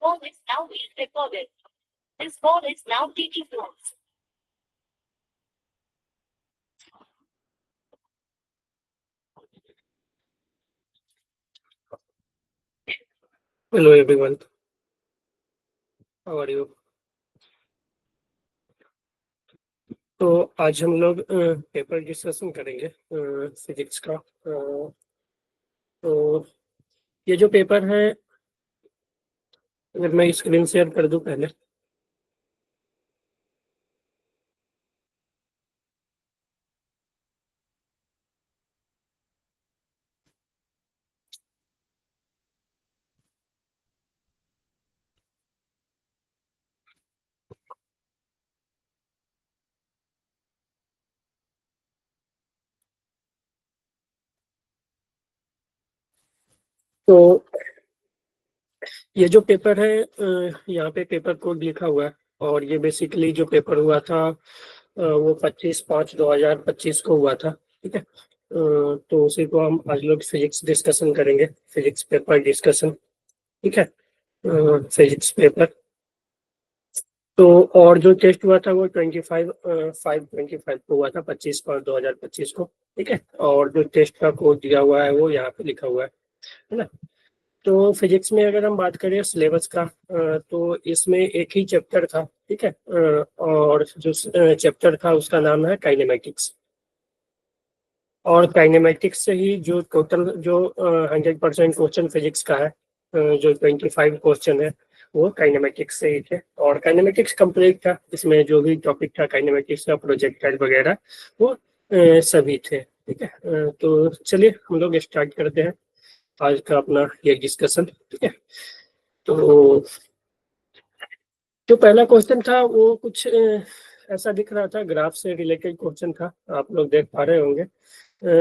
call is now being recorded. This call is now taking place. Hello everyone, how are you? तो आज हम लोग paper discussion करेंगे physics का। तो ये जो पेपर है, अगर मैं स्क्रीन शेयर कर दूं पहले। तो ये जो पेपर है, यहाँ पे पेपर कोड लिखा हुआ है और ये बेसिकली जो पेपर हुआ था वो 25/5/2025 को हुआ था। ठीक है, तो उसी को हम आज लोग फिजिक्स डिस्कशन करेंगे, फिजिक्स पेपर डिस्कशन। ठीक है, फिजिक्स पेपर। तो और जो टेस्ट हुआ था वो 25/5/2025 को हुआ था, 25/5/2025 को। ठीक है, और जो टेस्ट का कोड दिया हुआ है वो यहाँ पे लिखा हुआ है ना। तो फिजिक्स में अगर हम बात करें सिलेबस का, तो इसमें एक ही चैप्टर था। ठीक है, और जो चैप्टर था उसका नाम है काइनेमेटिक्स। और काइनेमेटिक्स से ही जो टोटल जो 100% क्वेश्चन फिजिक्स का है, जो 25 क्वेश्चन है वो काइनेमेटिक्स से ही थे। और काइनेमेटिक्स कंप्लीट था, इसमें जो भी टॉपिक था काइनेमेटिक्स का, प्रोजेक्टाइल वगैरह वो सभी थे। ठीक है, तो चलिए हम लोग स्टार्ट करते हैं आज का अपना ये डिस्कशन। ठीक है, तो जो पहला क्वेश्चन था वो कुछ ऐसा दिख रहा था, ग्राफ से रिलेटेड क्वेश्चन था, आप लोग देख पा रहे होंगे।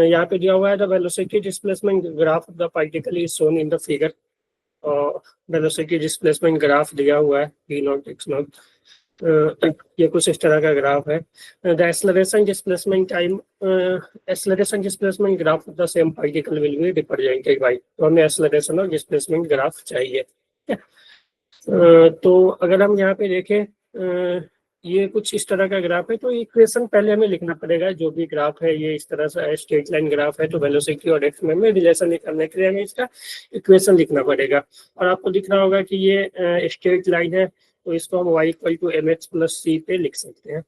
यहाँ पे दिया हुआ है the velocity displacement graph of the particle is shown in the figure. Velocity displacement graph दिया हुआ है v0 x0। ये कुछ इस तरह का ग्राफ है। The acceleration displacement time, acceleration displacement graph of the same particle will be represented by. तो हमें एक्सेलरेशन और डिस्प्लेसमेंट ग्राफ चाहिए। तो अगर हम यहाँ पे देखें, ये कुछ इस तरह का ग्राफ है, तो इक्वेशन पहले हमें लिखना पड़ेगा। जो भी ग्राफ है ये इस तरह से स्ट्रेट लाइन ग्राफ है, तो वेलोसिटी और एक्स में रिलेशन निकालने के लिए हमें इसका इक्वेशन लिखना पड़ेगा। और आपको दिख रहा होगा कि ये स्ट्रेट लाइन है, तो इसको हम y = mx + c पे लिख सकते हैं।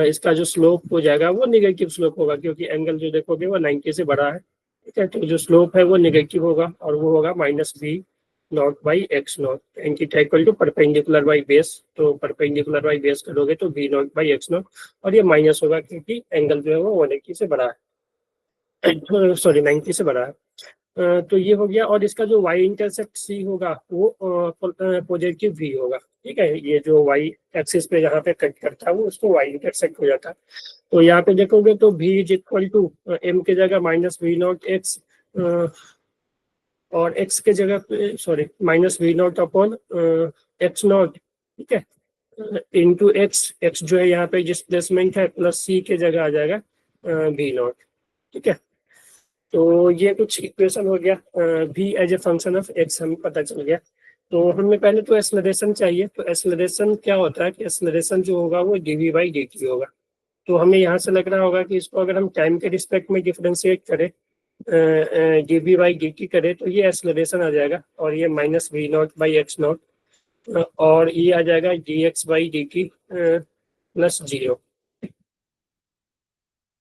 इसका जो स्लोप हो जाएगा वो निगेटिव स्लोप होगा, क्योंकि एंगल जो देखोगे वो 90 से बड़ा है। ठीक है, तो जो स्लोप है वो निगेटिव होगा और वो होगा -v0/x0। एंटी equal to perpendicular by base, तो परपेंडिकुलर बाई बेस करोगे तो v0/x0, और ये माइनस होगा क्योंकि एंगल जो है वो 180 से बड़ा है, सॉरी 90 से बड़ा है। तो ये हो गया। और इसका जो y इंटरसेक्ट c होगा वो पॉजिटिव v होगा। ठीक है, ये जो y एक्सिस पे जहाँ पे कट करता है वो उसको y इंटरसेक्ट हो जाता है। तो यहाँ पे देखोगे तो v = m के जगह -v0x, और x के जगह पे सॉरी -v0/x0। ठीक है, इंटू x जो है यहाँ पे डिस्प्लेसमेंट है, प्लस c के जगह आ जाएगा v0। ठीक है, तो ये कुछ इक्वेशन हो गया। v as a function of x हमें पता चल गया। तो हमें पहले तो एक्सेलरेशन चाहिए। तो एक्सेलरेशन क्या होता है कि एक्सेलरेशन जो होगा वो dv/dt होगा। तो हमें यहाँ से लग रहा होगा कि इसको अगर हम टाइम के रिस्पेक्ट में डिफरेंशिएट करें, dv/dt करें, तो ये एक्सेलरेशन आ जाएगा, और ये -v0/x0, और ये आ जाएगा dx/dt + 0,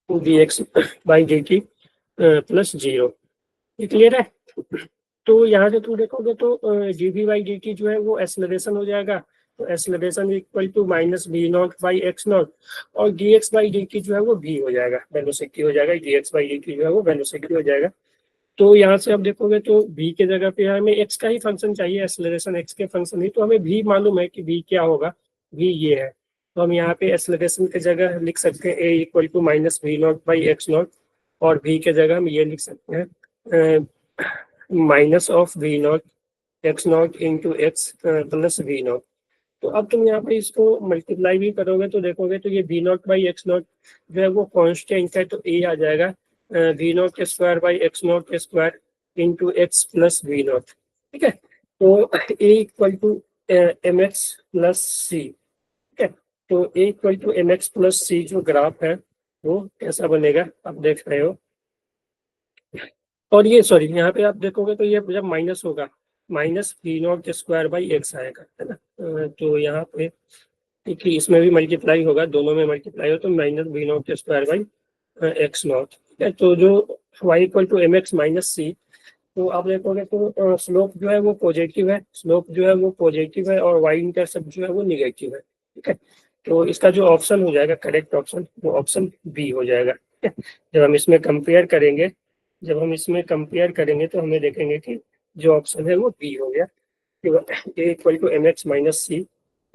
dx/dt + 0। ये क्लियर है? तो यहाँ से तुम देखोगे तो dv/dt जो है वो एक्सेलरेशन हो जाएगा। तो एक्सेलरेशन = -v0/x0, और dx/dt जो है वो v हो जाएगा, वेलोसिटी हो जाएगा। dx/dt जो है वो वेलोसिटी हो जाएगा। तो यहाँ से आप देखोगे तो v के जगह पे हमें x का ही फंक्शन चाहिए, एक्सेलरेशन x के फंक्शन ही। तो हमें v मालूम है कि v क्या होगा, v ये है। तो हम यहाँ पे एक्सेलरेशन के जगह लिख सकते हैं a = -v0/x0, और v के जगह हम ये लिख सकते हैं -v0x0 × x + v0। तो अब तुम यहाँ पे इसको मल्टीप्लाई भी करोगे तो देखोगे तो ये v0/x0 जो है वो कांस्टेंट है, तो a आ जाएगा v0² x0² × x + v0। ठीक है, तो a = M X plus C, ठीक है। तो A equal to M X plus C जो ग्राफ है वो कैसा बनेगा आप देख रहे हो। और ये सॉरी यहाँ पे आप देखोगे तो ये जब माइनस होगा minus we naught square by x आएगा, है ना। तो यहाँ पे क्योंकि इसमें भी मल्टीप्लाई होगा, दोनों में मल्टीप्लाई हो तो minus we naught square by X naught, ठीक है। तो जो Y equal to M X minus C, तो आप देखोगे तो स्लोप जो है वो पॉजिटिव है, स्लोप जो है वो पॉजिटिव है और वाई इंटरसेप्ट जो है वो निगेटिव है, ठीक है। तो इसका जो ऑप्शन हो जाएगा करेक्ट ऑप्शन वो ऑप्शन बी हो जाएगा, ठीक है। जब हम इसमें कंपेयर करेंगे तो हमें देखेंगे कि जो ऑप्शन है वो बी हो गया। A equal to M X minus C,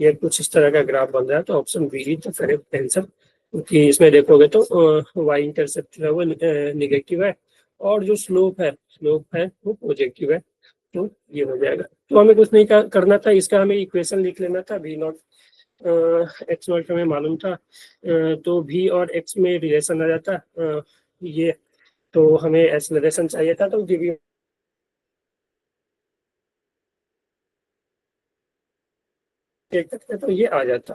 ये कुछ इस तरह का ग्राफ बन रहा है, तो ऑप्शन बी ही तो करेक्ट आंसर, क्योंकि इसमें देखोगे तो वाई इंटरसेप्ट जो है वो निगेटिव है और जो स्लोप है वो पॉजिटिव है, तो ये हो जाएगा। तो हमें कुछ नहीं करना था, इसका हमें इक्वेशन लिख लेना था। वी नॉट एक्स नॉट हमें मालूम था, तो भी और एक्स में रिलेशन आ जाता, ये तो हमें एक्सेलरेशन चाहिए था, तो डी तो ये आ जाता।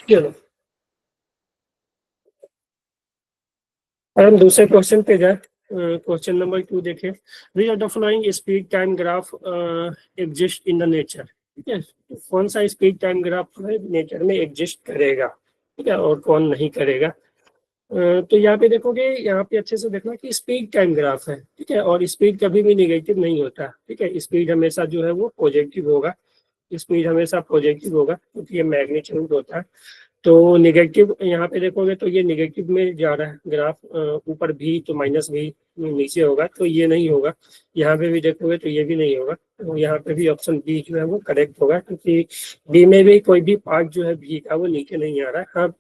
चलो अब हम दूसरे क्वेश्चन पे जाए। क्वेश्चन नंबर 2 देखें। विच of the following speed time graph exist in the nature, ठीक है। तो कौन सा स्पीड टाइम ग्राफ जो है नेचर में एग्जिस्ट करेगा, ठीक है, और कौन नहीं करेगा। तो यहाँ पे देखोगे, यहाँ पे अच्छे से देखना कि स्पीड टाइम ग्राफ है, ठीक है, और स्पीड कभी भी निगेटिव नहीं होता, ठीक है। स्पीड हमेशा जो है वो पॉजिटिव होगा, स्पीड हमेशा पॉजिटिव होगा क्योंकि ये मैग्नीट्यूड होता है। तो निगेटिव यहाँ पे देखोगे तो ये निगेटिव में जा रहा है ग्राफ, ऊपर भी तो माइनस भी नीचे होगा, तो ये नहीं होगा। यहाँ पे भी देखोगे तो ये भी नहीं होगा, तो यहाँ पे भी ऑप्शन बी जो है वो करेक्ट होगा, क्योंकि बी में भी कोई भी पार्ट जो है बी का वो नीचे नहीं आ रहा है। हाँ,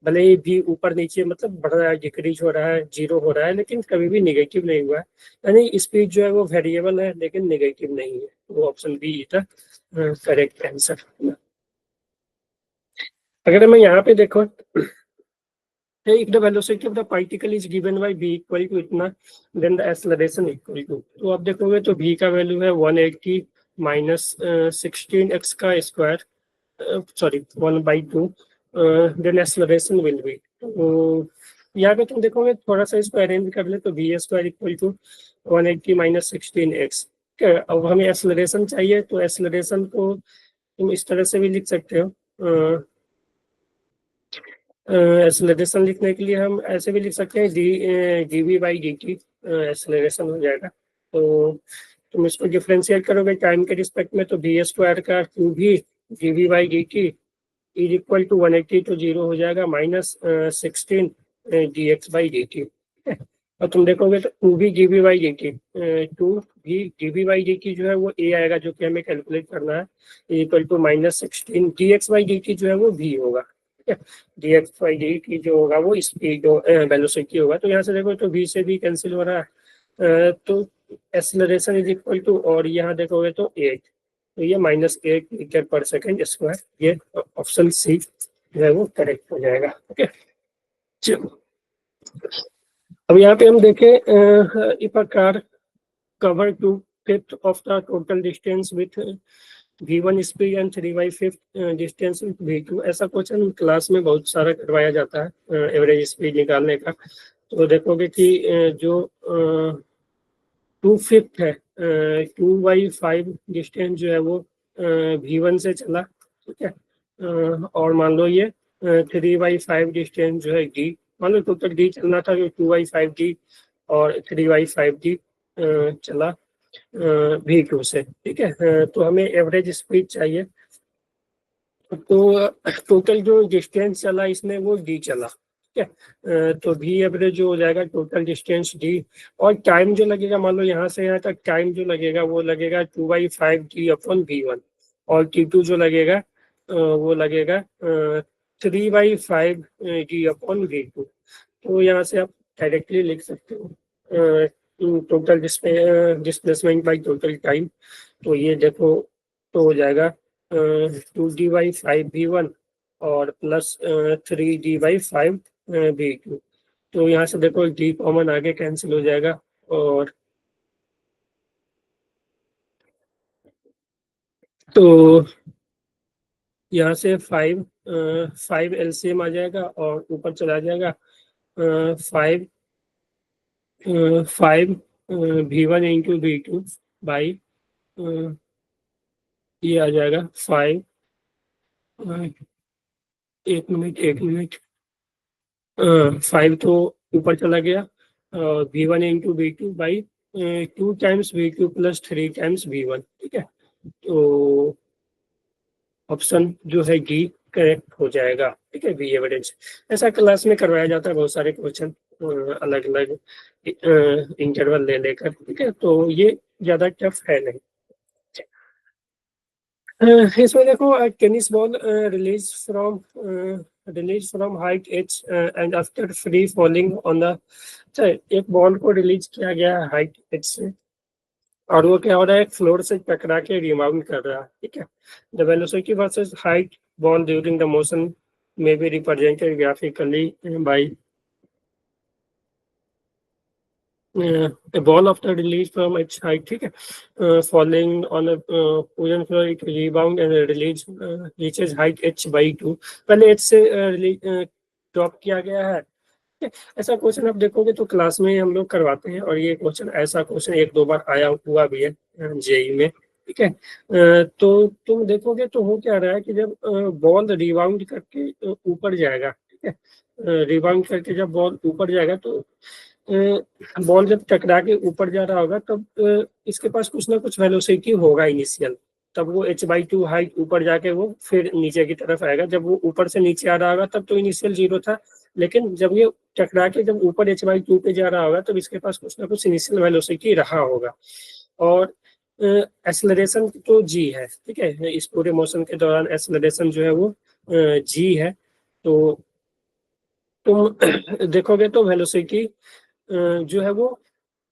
भले ही भी ऊपर नीचे मतलब बढ़ रहा है, डिक्रीज हो रहा है, जीरो हो रहा है, लेकिन कभी भी निगेटिव नहीं हुआ है। यानी स्पीड जो है वो वेरिएबल है लेकिन निगेटिव नहीं है, वो ऑप्शन बी था करेक्ट आंसर। अगर मैं यहाँ पे देखो, if the velocity of the particle is given by v equal to इतना, then the acceleration equal to, तो आप देखोगे तो v का वैल्यू है 180 माइनस 16x का square, sorry 1/2, then acceleration will be. तो यहाँ पे तुम देखोगे थोड़ा सा इसको अरेंज कर ले तो v square equal to 180 minus 16x, ठीक है। अब हमें एक्सेलरेशन चाहिए, तो एक्सेलरेशन को तुम इस तरह से भी लिख सकते हो। एक्सेलरेशन लिखने के लिए हम ऐसे भी लिख सकते हैं, d we by D t acceleration हो जाएगा। तो तुम इसको डिफ्रेंशिएट करोगे टाइम के रिस्पेक्ट में, तो बी स्क्वायर का two B D we by D T is equal to 180 तो जीरो हो जाएगा, minus 16 D x by D T. और तुम देखोगे तो two B D we by D T, two B D we by D T जो है वो ए आएगा, जो कि हमें कैलकुलेट करना है, equal to minus 16 D x by D T जो है वो भी होगा, ठीक है। D x by D T जो होगा वो स्पीड वेलोसिटी होगा। तो यहाँ से देखो तो v से भी कैंसिल हो रहा है, तो एक्सेलरेशन इज इक्वल टू, और यहाँ देखोगे तो 8, तो ये -8 मीटर पर सेकेंड स्क्वायर, ये ऑप्शन सी जो है वो करेक्ट हो जाएगा। ओके, चलो अब यहाँ पे हम देखें, if a car cover 2/5 of the total distance with v1 speed and 3/5 distance with v2। ऐसा क्वेश्चन क्लास में बहुत सारा करवाया जाता है एवरेज स्पीड निकालने का। तो देखोगे कि जो 2/5 है, 2/5 डिस्टेंस जो है वो v1 से चला, ठीक है। और मान लो ये 3/5 डिस्टेंस जो है d, मान लो टोटल d चलना था, जो 2/5 d और 3/5 d चला v2 से, ठीक है। तो हमें एवरेज स्पीड चाहिए, तो टोटल जो डिस्टेंस चला इसमें वो d चला, ठीक है। तो v एवरेज जो हो जाएगा टोटल डिस्टेंस d, और टाइम जो लगेगा, मान लो यहाँ से यहाँ तक टाइम जो लगेगा वो लगेगा 2/5 d अपॉन v1, और t2 जो लगेगा वो लगेगा 3/5 d अपॉन v2। तो यहाँ से आप डायरेक्टली लिख सकते हो total displacement by total time. तो ये देखो तो हो जाएगा 2d/5 v1 और प्लस 3d/5 v2। तो यहाँ से देखो d कॉमन आगे कैंसिल हो जाएगा, और तो यहाँ से 5 एलसीएम आ जाएगा और ऊपर चला जाएगा 5 V1 इंटू V2 बाई ये आ जाएगा 5 एक मिनट 5 तो ऊपर चला गया V1 into V2 by 2 times V2 plus 3 times V1, ठीक है। तो ऑप्शन जो है डी करेक्ट हो जाएगा, ठीक है, V एवरेज। ऐसा क्लास में करवाया जाता है बहुत सारे क्वेश्चन अलग अलग इंटरवल ले लेकर, ठीक है, तो ये ज्यादा टफ है नहीं। इसमें देखो tennis ball release from height h and after free falling on the, एक बॉल को रिलीज किया गया है हाइट h से और वो क्या हो रहा है, फ्लोर से टकरा के रिबाउंड कर रहा है, ठीक है। The velocity versus height ball during the motion में be represented graphically by a ball after release from its height, ठीक है, falling on a wooden floor, it rebound and release reaches height h by 2। पहले h से drop किया गया है, ठीक है। ऐसा क्वेश्चन आप देखोगे तो क्लास में हम लोग करवाते हैं और ये क्वेश्चन ऐसा क्वेश्चन एक दो बार आया हुआ भी है जेई में, ठीक है। तो तुम देखोगे तो हो क्या रहा है कि जब बॉल रिबाउंड करके ऊपर जाएगा, ठीक है, रिबाउंड करके जब बॉल ऊपर जाएगा तो बॉल जब टकरा के ऊपर जा रहा होगा तब इसके पास कुछ ना कुछ वेलोसिटी होगा इनिशियल, तब वो h/2 हाइट ऊपर जाके वो फिर नीचे की तरफ आएगा। जब वो ऊपर से नीचे आ रहा होगा तब तो इनिशियल 0 था, लेकिन जब ये टकरा के जब ऊपर h/2 पे जा रहा होगा तब इसके पास कुछ ना कुछ इनिशियल वेलोसिटी रहा होगा। और एक्सेलरेशन तो g है, ठीक है, इस पूरे मोशन के दौरान एक्सेलरेशन जो है वो g है। तो तुम देखोगे तो वेलोसिटी जो है वो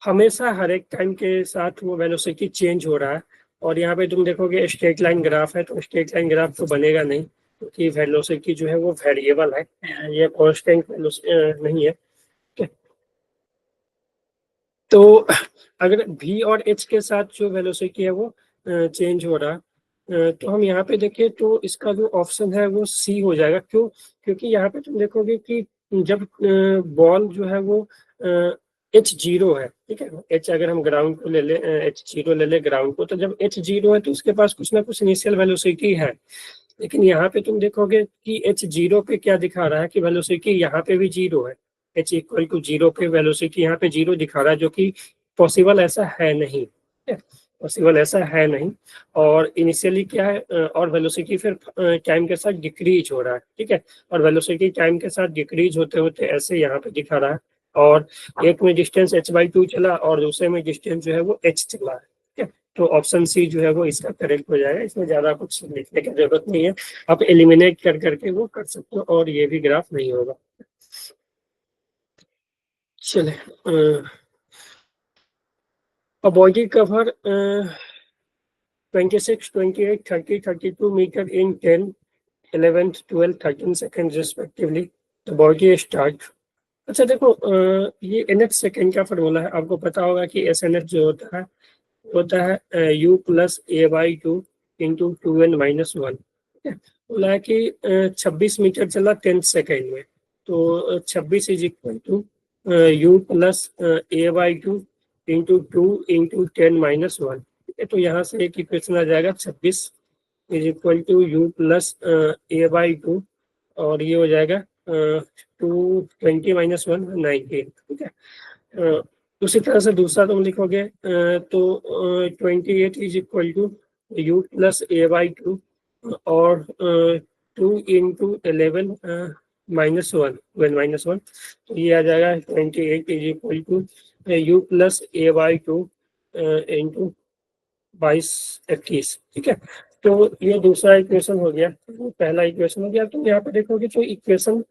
हमेशा हर एक टाइम के साथ वो वेलोसिटी चेंज हो रहा है। और यहाँ पे तुम देखोगे स्ट्रेट लाइन ग्राफ है, तो स्ट्रेट लाइन ग्राफ तो बनेगा नहीं क्योंकि वेलोसिटी जो है वो वेरिएबल है, ये कांस्टेंट नहीं है, ठीक है। तो अगर v और h के साथ जो वेलोसिटी है वो चेंज हो रहा है, तो हम यहाँ पे देखें तो इसका जो ऑप्शन है वो सी हो जाएगा। क्यों? क्योंकि यहाँ पे तुम देखोगे कि जब बॉल जो है वो h0 है, ठीक है, h अगर हम ग्राउंड को ले ले h0 ले ले ग्राउंड को, तो जब h0 है तो उसके पास कुछ ना कुछ इनिशियल वेलोसिटी है। लेकिन यहाँ पे तुम देखोगे कि h0 पे क्या दिखा रहा है कि वेलोसिटी यहाँ पे भी 0 है, h इक्वल टू 0 पे वेलोसिटी यहाँ पे 0 दिखा रहा है, जो कि पॉसिबल ऐसा है नहीं, पॉसिबल ऐसा है नहीं। और इनिशियली क्या है और वेलोसिटी फिर टाइम के साथ डिक्रीज हो रहा है, ठीक है, और वेलोसिटी टाइम के साथ डिक्रीज होते होते ऐसे यहाँ पे दिखा रहा है। और एक में डिस्टेंस h/2 चला और दूसरे में डिस्टेंस जो है वो h चला है, ठीक है। तो ऑप्शन सी जो है वो इसका करेक्ट हो जाएगा, इसमें ज्यादा कुछ लिखने की जरूरत नहीं है, आप एलिमिनेट कर करके वो कर सकते हो और ये भी ग्राफ नहीं होगा। चले बॉडी कवर 26, 28, 30, 32 मीटर इन 10, 11, 12, 13 सेकेंड रिस्पेक्टिवली। तो बॉडी स्टार्ट। अच्छा देखो ये NH सेकेंड का फॉर्मूला है, आपको पता होगा कि SNH जो होता है U plus A/2 into 2n-1, ठीक है। बोला है कि 26 मीटर चला 10 सेकेंड में, तो 26 is equal to U plus A/2 into 2 into 10-1, ठीक है। तो यहाँ से एक इक्वेशन आ जाएगा 26 is equal to U plus A/2 और ये हो जाएगा 220-1 19, ठीक है। उसी तरह से दूसरा तुम लिखोगे तो 28 is equal to U plus A/2 और 2 इंटू 11-1 तो ये आ जाएगा 28 is equal to U plus A/2 into 22-21, ठीक है। तो ये दूसरा इक्वेशन हो गया, पहला इक्वेशन हो गया। तो यहाँ पे देखोगे तो इक्वेशन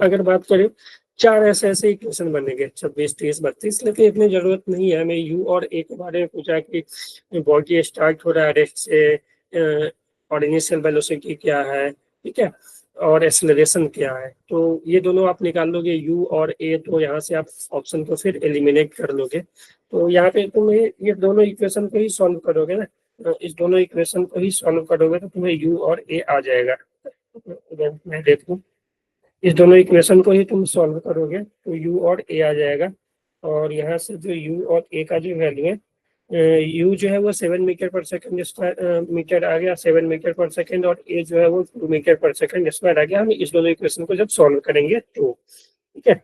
अगर बात करें 4 ऐसे इक्वेशन बनेंगे 26, 30, 32, लेकिन इतनी जरूरत नहीं है। हमें U और A के बारे में पूछा कि बॉडी स्टार्ट हो रहा है रेस्ट से और इनिशियल वेलोसिटी क्या है, ठीक है, और एक्सेलरेशन क्या है, तो ये दोनों आप निकाल लोगे U और A, तो यहाँ से आप ऑप्शन को फिर एलिमिनेट कर लोगे। तो यहाँ पे तुम ये दोनों इक्वेशन को ही सॉल्व करोगे ना, इस दोनों इक्वेशन को ही सॉल्व करोगे तो तुम्हें u और a आ जाएगा। अगर मैं देखूं, इस दोनों इक्वेशन को ही तुम सॉल्व करोगे तो u और a आ जाएगा। और यहाँ से जो u और a का जो वैल्यू है, u जो है वो 7 मीटर पर सेकंड स्क्वायर मीटर आ गया, 7 मीटर पर सेकंड, और a जो है वो 2 मीटर पर सेकंड स्क्वायर आ गया। हम इस दोनों इक्वेशन को जब सॉल्व करेंगे तो ठीक है।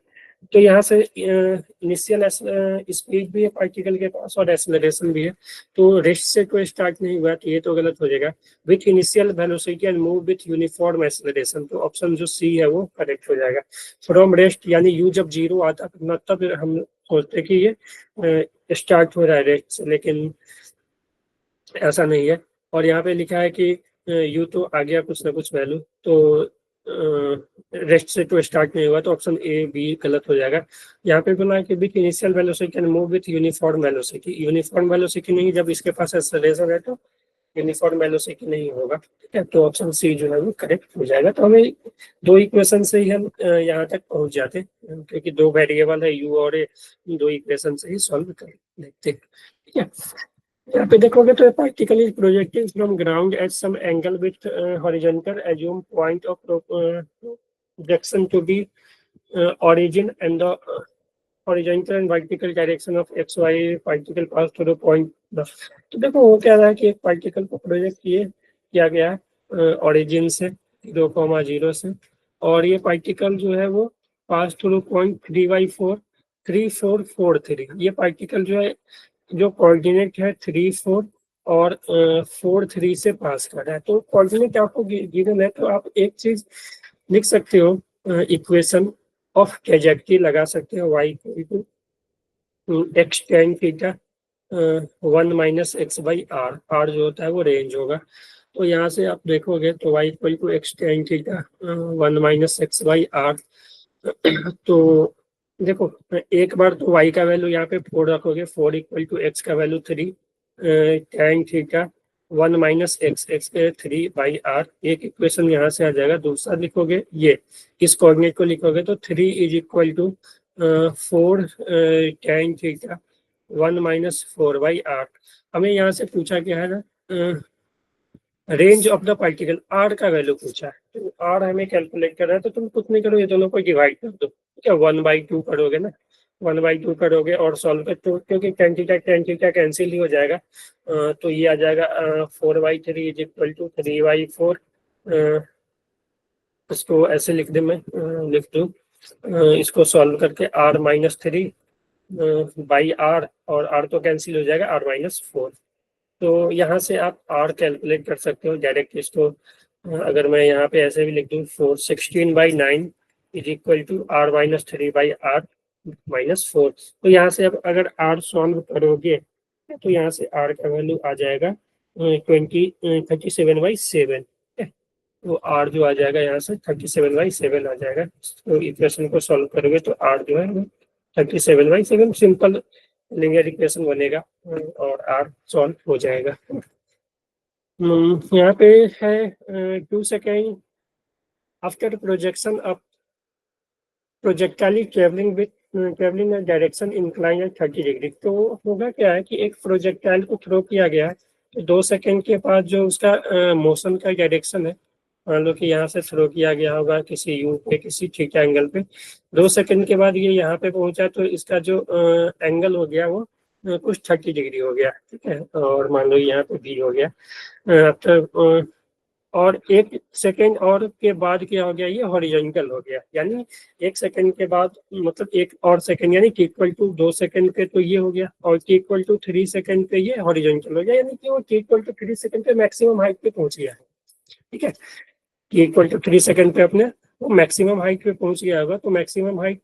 तो यहाँ से इनिशियल स्पीड भी है पार्टिकल के पास और एक्सेलरेशन भी है। तो रेस्ट से कोई स्टार्ट नहीं हुआ तो ये तो गलत हो जाएगा। With initial velocity and move with uniform acceleration, तो ऑप्शन जो सी है वो करेक्ट हो जाएगा। फ्रॉम रेस्ट यानी यू जब 0 आता तब हम सोचते कि ये स्टार्ट हो रहा है रेस्ट से, लेकिन ऐसा नहीं है। और यहाँ पे लिखा है कि यू तो आ गया कुछ ना कुछ वैल्यू, तो रेस्ट से तो स्टार्ट नहीं हुआ, तो ऑप्शन ए बी गलत हो जाएगा। यहाँ पे बोला है कि with initial velocity can move with uniform velocity, uniform velocity नहीं, जब इसके पास एक्सेलरेशन है तो यूनिफॉर्म वेलोसिटी नहीं होगा। ठीक है, तो ऑप्शन सी जो है वो करेक्ट हो जाएगा। तो हमें दो इक्वेशन से ही हम यहाँ तक पहुंच जाते हैं, क्योंकि दो वेरिएबल है यू और ए, दो इक्वेशन से ही सॉल्व कर देखते हैं। ठीक है, यहाँ पे देखोगे तो particle is projecting from ground at some angle with horizontal assume point of projection to be origin and the horizontal and vertical direction of xy particle pass through point। तो देखो वो क्या रहा है कि एक पार्टिकल को प्रोजेक्ट किया गया है ऑरिजिन से 0,0 से, और ये पार्टिकल जो है वो पास थ्रू पॉइंट 3/4 ये पार्टिकल जो है जो कोऑर्डिनेट है 3 4 और 4 3 से पास कर रहा है। तो कोऑर्डिनेट आपको गिवन है तो आप एक चीज लिख सकते हो, इक्वेशन ऑफ ट्रेजेक्टरी लगा सकते हो, y x tan theta 1 minus x by r, r जो होता है वो रेंज होगा। तो यहाँ से आप देखोगे तो y equal to x tan theta 1 minus x by r. तो देखो एक बार तो y का वैल्यू यहाँ पे 4 रखोगे, 4 इक्वल टू एक्स का value 3 tan theta 1 minus x के 3 बाई आर, एक इक्वेशन यहाँ से आ जाएगा। दूसरा लिखोगे ये इस कोऑर्डिनेट को लिखोगे तो 3 is equal to 4 tan theta 1 minus 4 by r. हमें यहाँ से पूछा क्या है ना, range of the particle, r का वैल्यू पूछा है, तो आर हमें कैलकुलेट करना है। तो तुम कुछ नहीं करो, ये दोनों को डिवाइड कर दो, ठीक है, 1/2 करोगे ना, 1/2 करोगे और सॉल्व कर, तो क्योंकि tan थीटा कैंसिल ही हो जाएगा, तो ये आ जाएगा 4/3 इज इक्वल टू 3/4। इसको ऐसे लिख दे, मैं लिख दूँ, इसको सॉल्व करके r माइनस 3 बाई आर, और r तो कैंसिल हो जाएगा, r माइनस 4। तो यहाँ से आप r कैलकुलेट कर सकते हो डायरेक्ट इसको। अगर मैं यहाँ पे ऐसे भी लिख दूँ 416/9 is equal to r minus 3 by r minus 4। तो यहाँ से अब अगर r सॉल्व करोगे तो यहाँ से r का वैल्यू आ जाएगा 37/7। तो r जो आ जाएगा यहाँ से 37/7 आ जाएगा। तो इक्वेशन को सॉल्व करोगे तो r जो है 37/7 सिंपल लीनियर इक्वेशन बनेगा और r सॉल्व हो जाएगा। यहाँ पे है 2 second after projection of projectile travelling direction incline at 30 degree. तो होगा क्या है कि एक प्रोजेक्टाइल को थ्रो किया गया है, तो 2 सेकेंड के बाद जो उसका मोशन का डायरेक्शन है, मान लो कि यहाँ से थ्रो किया गया होगा किसी यू पे, किसी थीटा एंगल पे, 2 सेकेंड के बाद ये यहाँ पे पहुंचा तो इसका जो एंगल हो गया वो कुछ 30 डिग्री हो गया, ठीक है, और मान लो यहाँ पे भी हो गया। आफ्टर और 1 सेकेंड और के बाद क्या हो गया, ये हॉरिजॉन्टल हो गया, यानी 1 सेकेंड के बाद मतलब 1 और सेकेंड, यानी कि इक्वल टू 2 सेकेंड पे तो ये हो गया, और कि इक्वल टू 3 सेकेंड पे ये हॉरिजॉन्टल हो गया, यानी कि वो इक्वल टू 3 सेकेंड पे मैक्सिमम हाइट पे पहुंच गया है। ठीक है, कि इक्वल टू 3 सेकेंड पे अपने वो मैक्सिमम हाइट पे पहुंच गया होगा। तो मैक्सिमम हाइट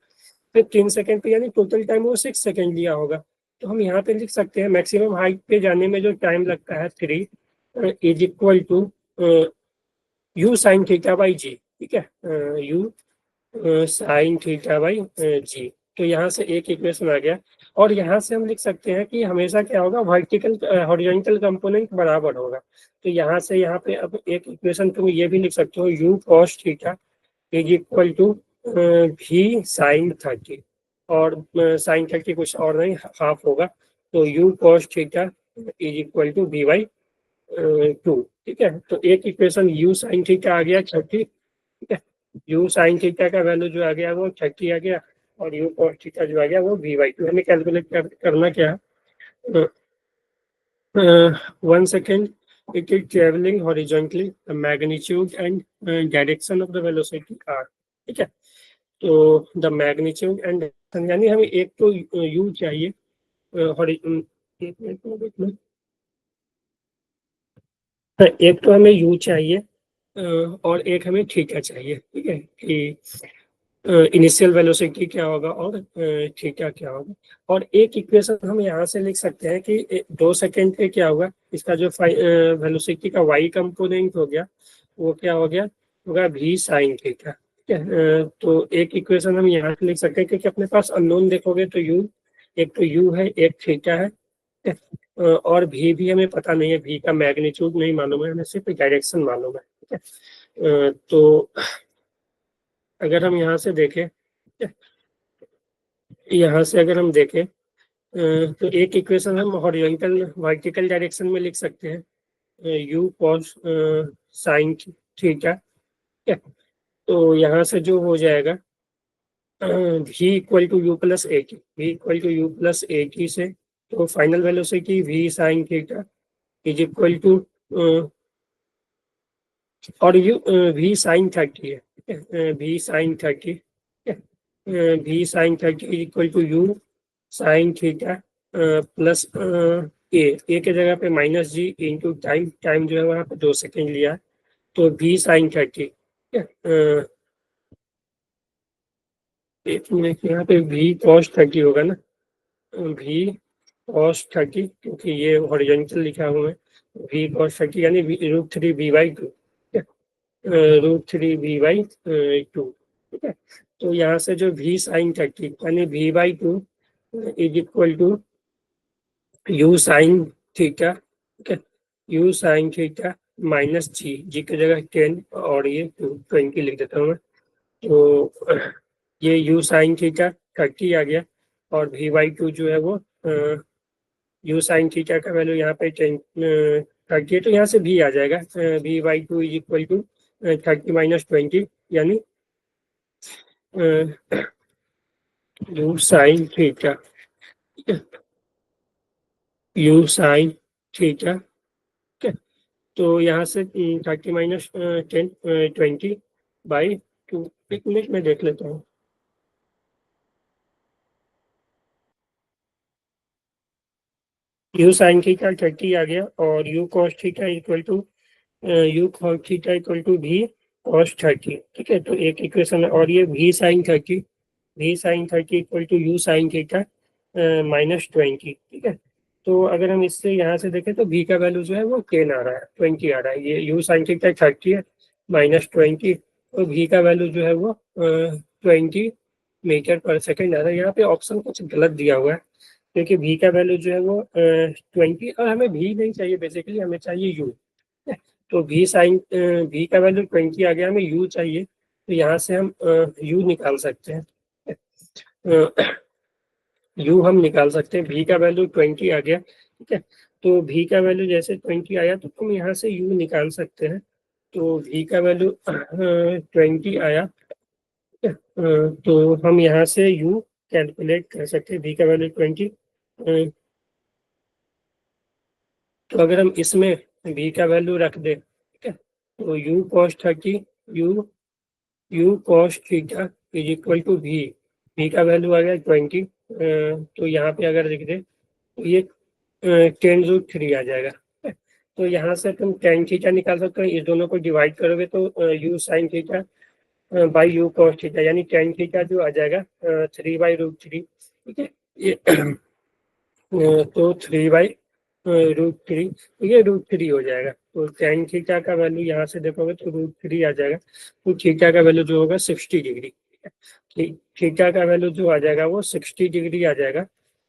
पे 3 सेकेंड पे, यानी टोटल टाइम वो 6 सेकेंड लिया होगा। तो हम यहाँ पे लिख सकते हैं मैक्सिमम हाइट पे जाने में जो टाइम लगता है 3 is equal to u sine theta by G. ठीक है, u sine theta by G. तो यहाँ से एक इक्वेशन आ गया, और यहाँ से हम लिख सकते हैं कि हमेशा क्या होगा, वर्टिकल हॉरिजॉन्टल कंपोनेंट बराबर होगा। तो यहाँ से यहाँ पे अब एक इक्वेशन तुम ये भी लिख सकते हो, u cos theta is equal to v sine 30, और साइन 30 कुछ और नहीं हाफ होगा, तो u cos theta is equal to v by 2। ठीक है, तो एक इक्वेशन u साइन थीटा आ गया 30। ठीक है, u साइन थीटा का वैल्यू जो आ गया वो 30 आ गया, और u cos थीटा जो आ गया वो v/2। हमें कैलकुलेट करना क्या है, 1 second it is traveling horizontally, the magnitude and direction of the velocity are। ठीक है, तो द मैग्नीट्यूड एंड यानी हमें एक तो u चाहिए, एक मिनट में देख लो। हाँ, एक तो हमें u चाहिए, और एक हमें थीटा चाहिए। ठीक है, कि इनिशियल वेलोसिटी क्या होगा और थीटा क्या होगा। और एक इक्वेशन हम यहाँ से लिख सकते हैं कि 2 सेकंड पे क्या होगा, इसका जो वेलोसिटी का y कंपोनेंट हो गया वो क्या हो गया होगा v साइन थीटा। ठीक है, तो एक इक्वेशन हम यहाँ से लिख सकते हैं, क्योंकि अपने पास अननोन देखोगे तो u, एक तो u है, एक थीटा है। ठीक है, और v भी हमें पता नहीं है, v का मैग्नीट्यूड नहीं मालूम है, हमें सिर्फ डायरेक्शन मालूम है। ठीक है, तो अगर हम यहाँ से देखें, यहाँ से अगर हम देखें, तो एक इक्वेशन हम हॉरिजॉन्टल वर्टिकल डायरेक्शन में लिख सकते हैं, u cos साइन थीटा। ठीक है, तो यहाँ से जो हो जाएगा v equal to you plus A T, v equal to you plus A T से, तो final velocity v sine theta is equal to, और यू v साइन 30 है। ठीक है, v sine 30, v sine 30 is equal to U sine theta plus A के जगह पे minus G into time, time जो है वहाँ पे 2 सेकंड लिया है, तो v साइन 30। ठीक है, एक मिनट, यहाँ पे v cos 30 होगा ना, v cos 30, क्योंकि ये हॉरिजॉन्टल लिखा हुआ है, v cos 30 यानी √3 v/2, √3 v/2। ठीक है, तो यहाँ से जो v साइन 30 यानी v/2 is equal to u sine theta. ठीक है, u sine theta minus g की जगह 10 और ये 20 लिख देता हूँ मैं, तो ये u साइन थीटा 30 आ गया, और v/2 जो है वो u साइन थीटा का वैल्यू यहाँ पे 30 है, तो यहाँ से v आ जाएगा, v/2 is equal to 30 minus 20, यानी u sine theta, u sine theta. ठीक है, तो यहाँ से 30 माइनस 10 20/2। एक मिनट में देख लेता हूँ, u साइन थीटा 30 आ गया, और u cos theta equal to u cos theta equal to v cos 30। ठीक है, तो एक इक्वेशन है, और ये v sine 30, v sine 30 equal to u sine theta minus 20। ठीक है, तो अगर हम इससे यहाँ से देखें तो v का वैल्यू जो है वो 10 आ रहा है, 20 आ रहा है, ये u साइन थीटा 30 है माइनस 20, तो v का वैल्यू जो है वो 20 मीटर पर सेकेंड आ रहा है। यहाँ पे ऑप्शन कुछ गलत दिया हुआ है, क्योंकि v का वैल्यू जो है वो 20, और हमें v नहीं चाहिए, बेसिकली हमें चाहिए u। तो v साइन v का वैल्यू 20 आ गया, हमें u चाहिए, तो यहाँ से हम u निकाल सकते हैं, u हम निकाल सकते हैं, v का वैल्यू 20 आ गया। ठीक है, तो v का वैल्यू जैसे 20 आया तो हम यहाँ से u निकाल सकते हैं, तो v का वैल्यू 20 आया। ठीक है, तो हम यहाँ से u कैलकुलेट कर सकते हैं, v का वैल्यू 20। तो अगर हम इसमें v का वैल्यू रख दें, ठीक है, तो u cos 30, u cos theta is equal to v का वैल्यू आ गया 20, तो यहाँ पे अगर लिख दे तो ये 10√3 आ जाएगा। तो यहाँ से तुम tan थीटा निकाल सकते हो, इस दोनों को डिवाइड करोगे तो u sine theta by u cos theta, यानी tan थीटा जो आ जाएगा 3/√3। ठीक है, ये तो 3/√3, ये √3 हो जाएगा, तो tan थीटा का वैल्यू यहाँ से देखोगे तो √3 आ जाएगा, तो थीटा का वैल्यू जो होगा 60 डिग्री। थीटा का वैल्यू जो आ जाएगा वो 60 डिग्री आ जाएगा,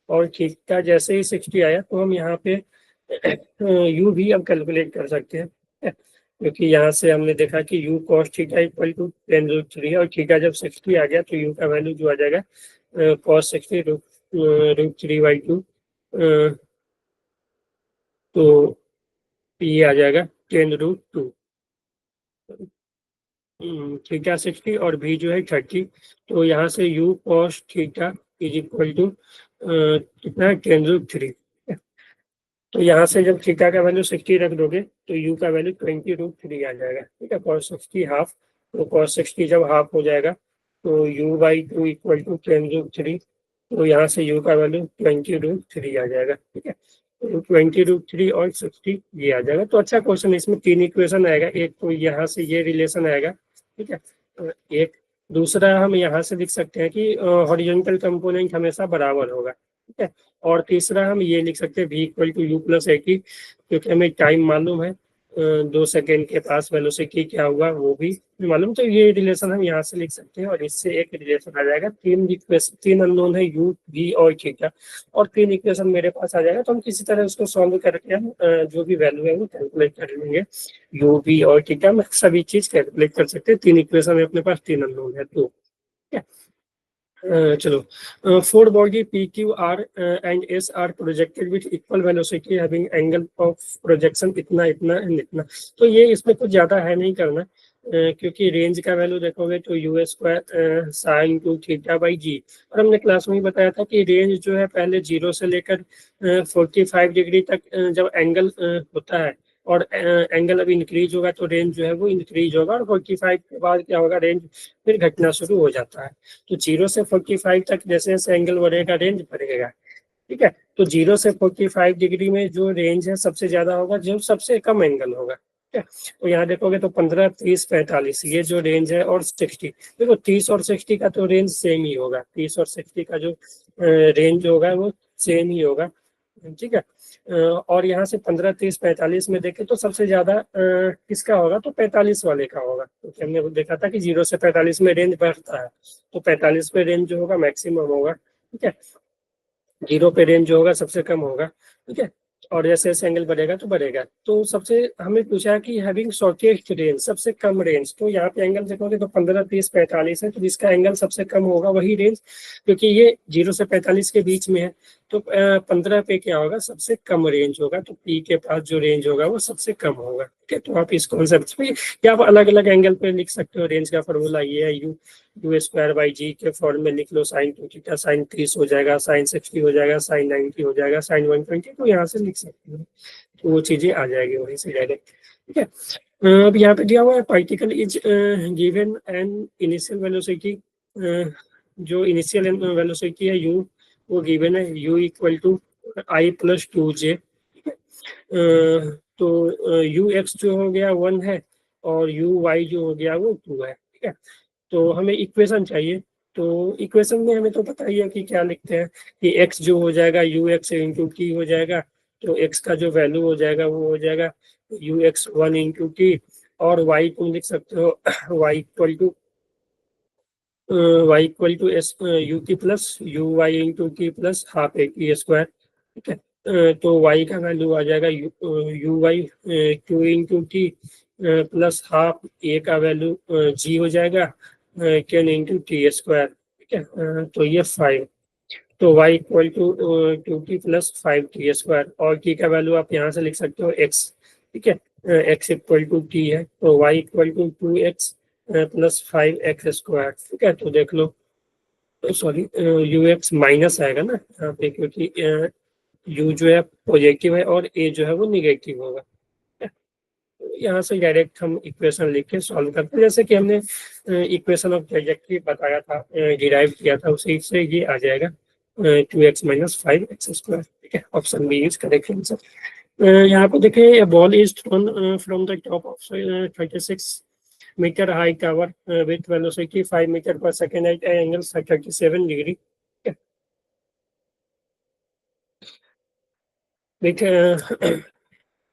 और थीटा जैसे ही 60 आया तो हम यहाँ पे u भी हम कैलकुलेट कर सकते हैं, क्योंकि यहाँ से हमने देखा कि u cos theta equal to 10√3, और थीटा जब 60 आ गया तो u का वैल्यू जो आ जाएगा cos 60 √3/2। तो ये आ जाएगा 10√2, थीटा 60 और भी जो है 30। तो यहाँ से u cos theta is equal to कितना है 10√3। तो यहाँ से जब थीटा का वैल्यू 60 रख दोगे तो u का वैल्यू 20√3 आ जाएगा। ठीक है, cos 60 हाफ, तो cos 60 जब हाफ हो जाएगा तो u/2 इक्वल टू 10√3। तो यहाँ से u का वैल्यू 20√3 आ जाएगा। ठीक है, तो 20√3 और 60 ये आ जाएगा। तो अच्छा क्वेश्चन, इसमें 3 इक्वेशन आएगा। एक तो यहाँ से ये रिलेशन आएगा, ठीक है, एक दूसरा हम यहाँ से लिख सकते हैं कि हॉरिजॉन्टल कंपोनेंट हमेशा बराबर होगा। ठीक है, और तीसरा हम ये लिख सकते हैं v equal to u plus A की, क्योंकि हमें टाइम मालूम है 2 सेकेंड के पास वेलोसिटी क्या हुआ वो भी मालूम। तो ये रिलेशन हम यहाँ से लिख सकते हैं और इससे एक रिलेशन आ जाएगा। तीन अननोन है u, v और थीटा, और 3 इक्वेशन मेरे पास आ जाएगा। तो हम किसी तरह उसको सॉल्व करके हम जो भी वैल्यू है वो कैलकुलेट कर लेंगे। u, v और थीटा में सभी चीज कैलकुलेट कर सकते हैं। 3 इक्वेशन अपने पास, 3 अननोन है। तो चलो, four body P, Q, R and S are projected with equal velocity having angle of projection इतना इतना एंड इतना। तो ये इसमें कुछ ज्यादा है नहीं करना, क्योंकि रेंज का वैल्यू देखोगे तो u² sign 2 theta by G. और हमने क्लास में ही बताया था कि रेंज जो है पहले 0 से लेकर 45 डिग्री तक जब एंगल होता है और एंगल अब इंक्रीज होगा तो रेंज जो है वो इंक्रीज होगा, और 45 के बाद क्या होगा, रेंज फिर घटना शुरू हो जाता है। तो 0 से 45 तक जैसे जैसे एंगल बढ़ेगा रेंज बढ़ेगा। ठीक है, तो 0 से 45 डिग्री में जो रेंज है सबसे ज्यादा होगा जो सबसे कम एंगल होगा। ठीक है, तो यहाँ देखोगे तो 15, 30, 45 ये जो रेंज है, और 60 देखो 30 और 60 का तो रेंज सेम ही होगा। 30 और 60 का जो रेंज होगा वो सेम ही होगा। ठीक है, और यहाँ से 15, 30, 45 में देखें तो सबसे ज्यादा किसका होगा, तो 45 वाले का होगा, क्योंकि हमने देखा था कि 0 से 45 में रेंज बढ़ता है, तो 45 पे रेंज जो होगा मैक्सिमम होगा। ठीक है, 0 पे रेंज जो होगा सबसे कम होगा। ठीक है, और जैसे जैसे एंगल बढ़ेगा तो बढ़ेगा। तो सबसे हमें पूछा है कि हैविंग शॉर्टेस्ट रेंज, सबसे कम रेंज। तो यहाँ पे एंगल देखोगे तो 15, 30, 45 है, तो जिसका एंगल सबसे कम होगा वही रेंज, क्योंकि ये 0 से 45 के बीच में है। तो 15 पे क्या होगा, सबसे कम रेंज होगा। तो पी के पास जो रेंज होगा वो सबसे कम होगा। ठीक है, तो आप इस कॉन्सेप्ट में या आप अलग अलग एंगल पे लिख सकते हो। रेंज का फॉर्मूला ये है, u² के फॉर्म में लिख लो, साइन 2 थीटा साइन 30 हो जाएगा, साइन 60 हो जाएगा, साइन 90 हो जाएगा, साइन 120। तो यहाँ से लिख सकते हो, तो वो चीजें आ जाएगी वहीं से डायरेक्ट। ठीक है, अब यहाँ पे दिया हुआ है particle is given an initial velocity, जो इनिशियल वेलोसिटी है u वो गिवन है, u equal to i plus 2j। तो ux जो हो गया 1 है और uy जो हो गया वो 2 है। ठीक है, तो हमें इक्वेशन चाहिए। तो इक्वेशन में हमें तो पता ही है कि क्या लिखते हैं कि x जो हो जाएगा ux इंटू टी हो जाएगा। तो x का जो वैल्यू हो जाएगा वो हो जाएगा ux 1 इंटू टी, और y तुम लिख सकते हो y equal to S U T plus U Y into T plus half A T square. ठीक है, तो y का वैल्यू आ जाएगा U Y Q into T plus half A का वैल्यू g हो जाएगा 10 इंटू टी स्क्वायर। ठीक है, तो ये 5। तो y equal to 2t plus 5t square, और t का वैल्यू आप यहाँ से लिख सकते हो x। ठीक है, x इक्वल टू t है, तो y equal to 2x plus 5x square. ठीक है, तो देख लो, सॉरी ux माइनस आएगा ना यहाँ पे, क्योंकि u जो है पॉजिटिव है और a जो है वो निगेटिव होगा। यहाँ से डायरेक्ट हम इक्वेशन लिख के सॉल्व करते हैं, जैसे कि हमने इक्वेशन ऑफ ट्रैजेक्टरी बताया था, डिराइव किया था, उसी से ये आ जाएगा 2x माइनस 5x स्क्वायर। ठीक है, option B is correct answer. यहाँ पे देखिए, ball is thrown from the top of 36 meter high tower with velocity 5 meter per second at angle 37 degree. With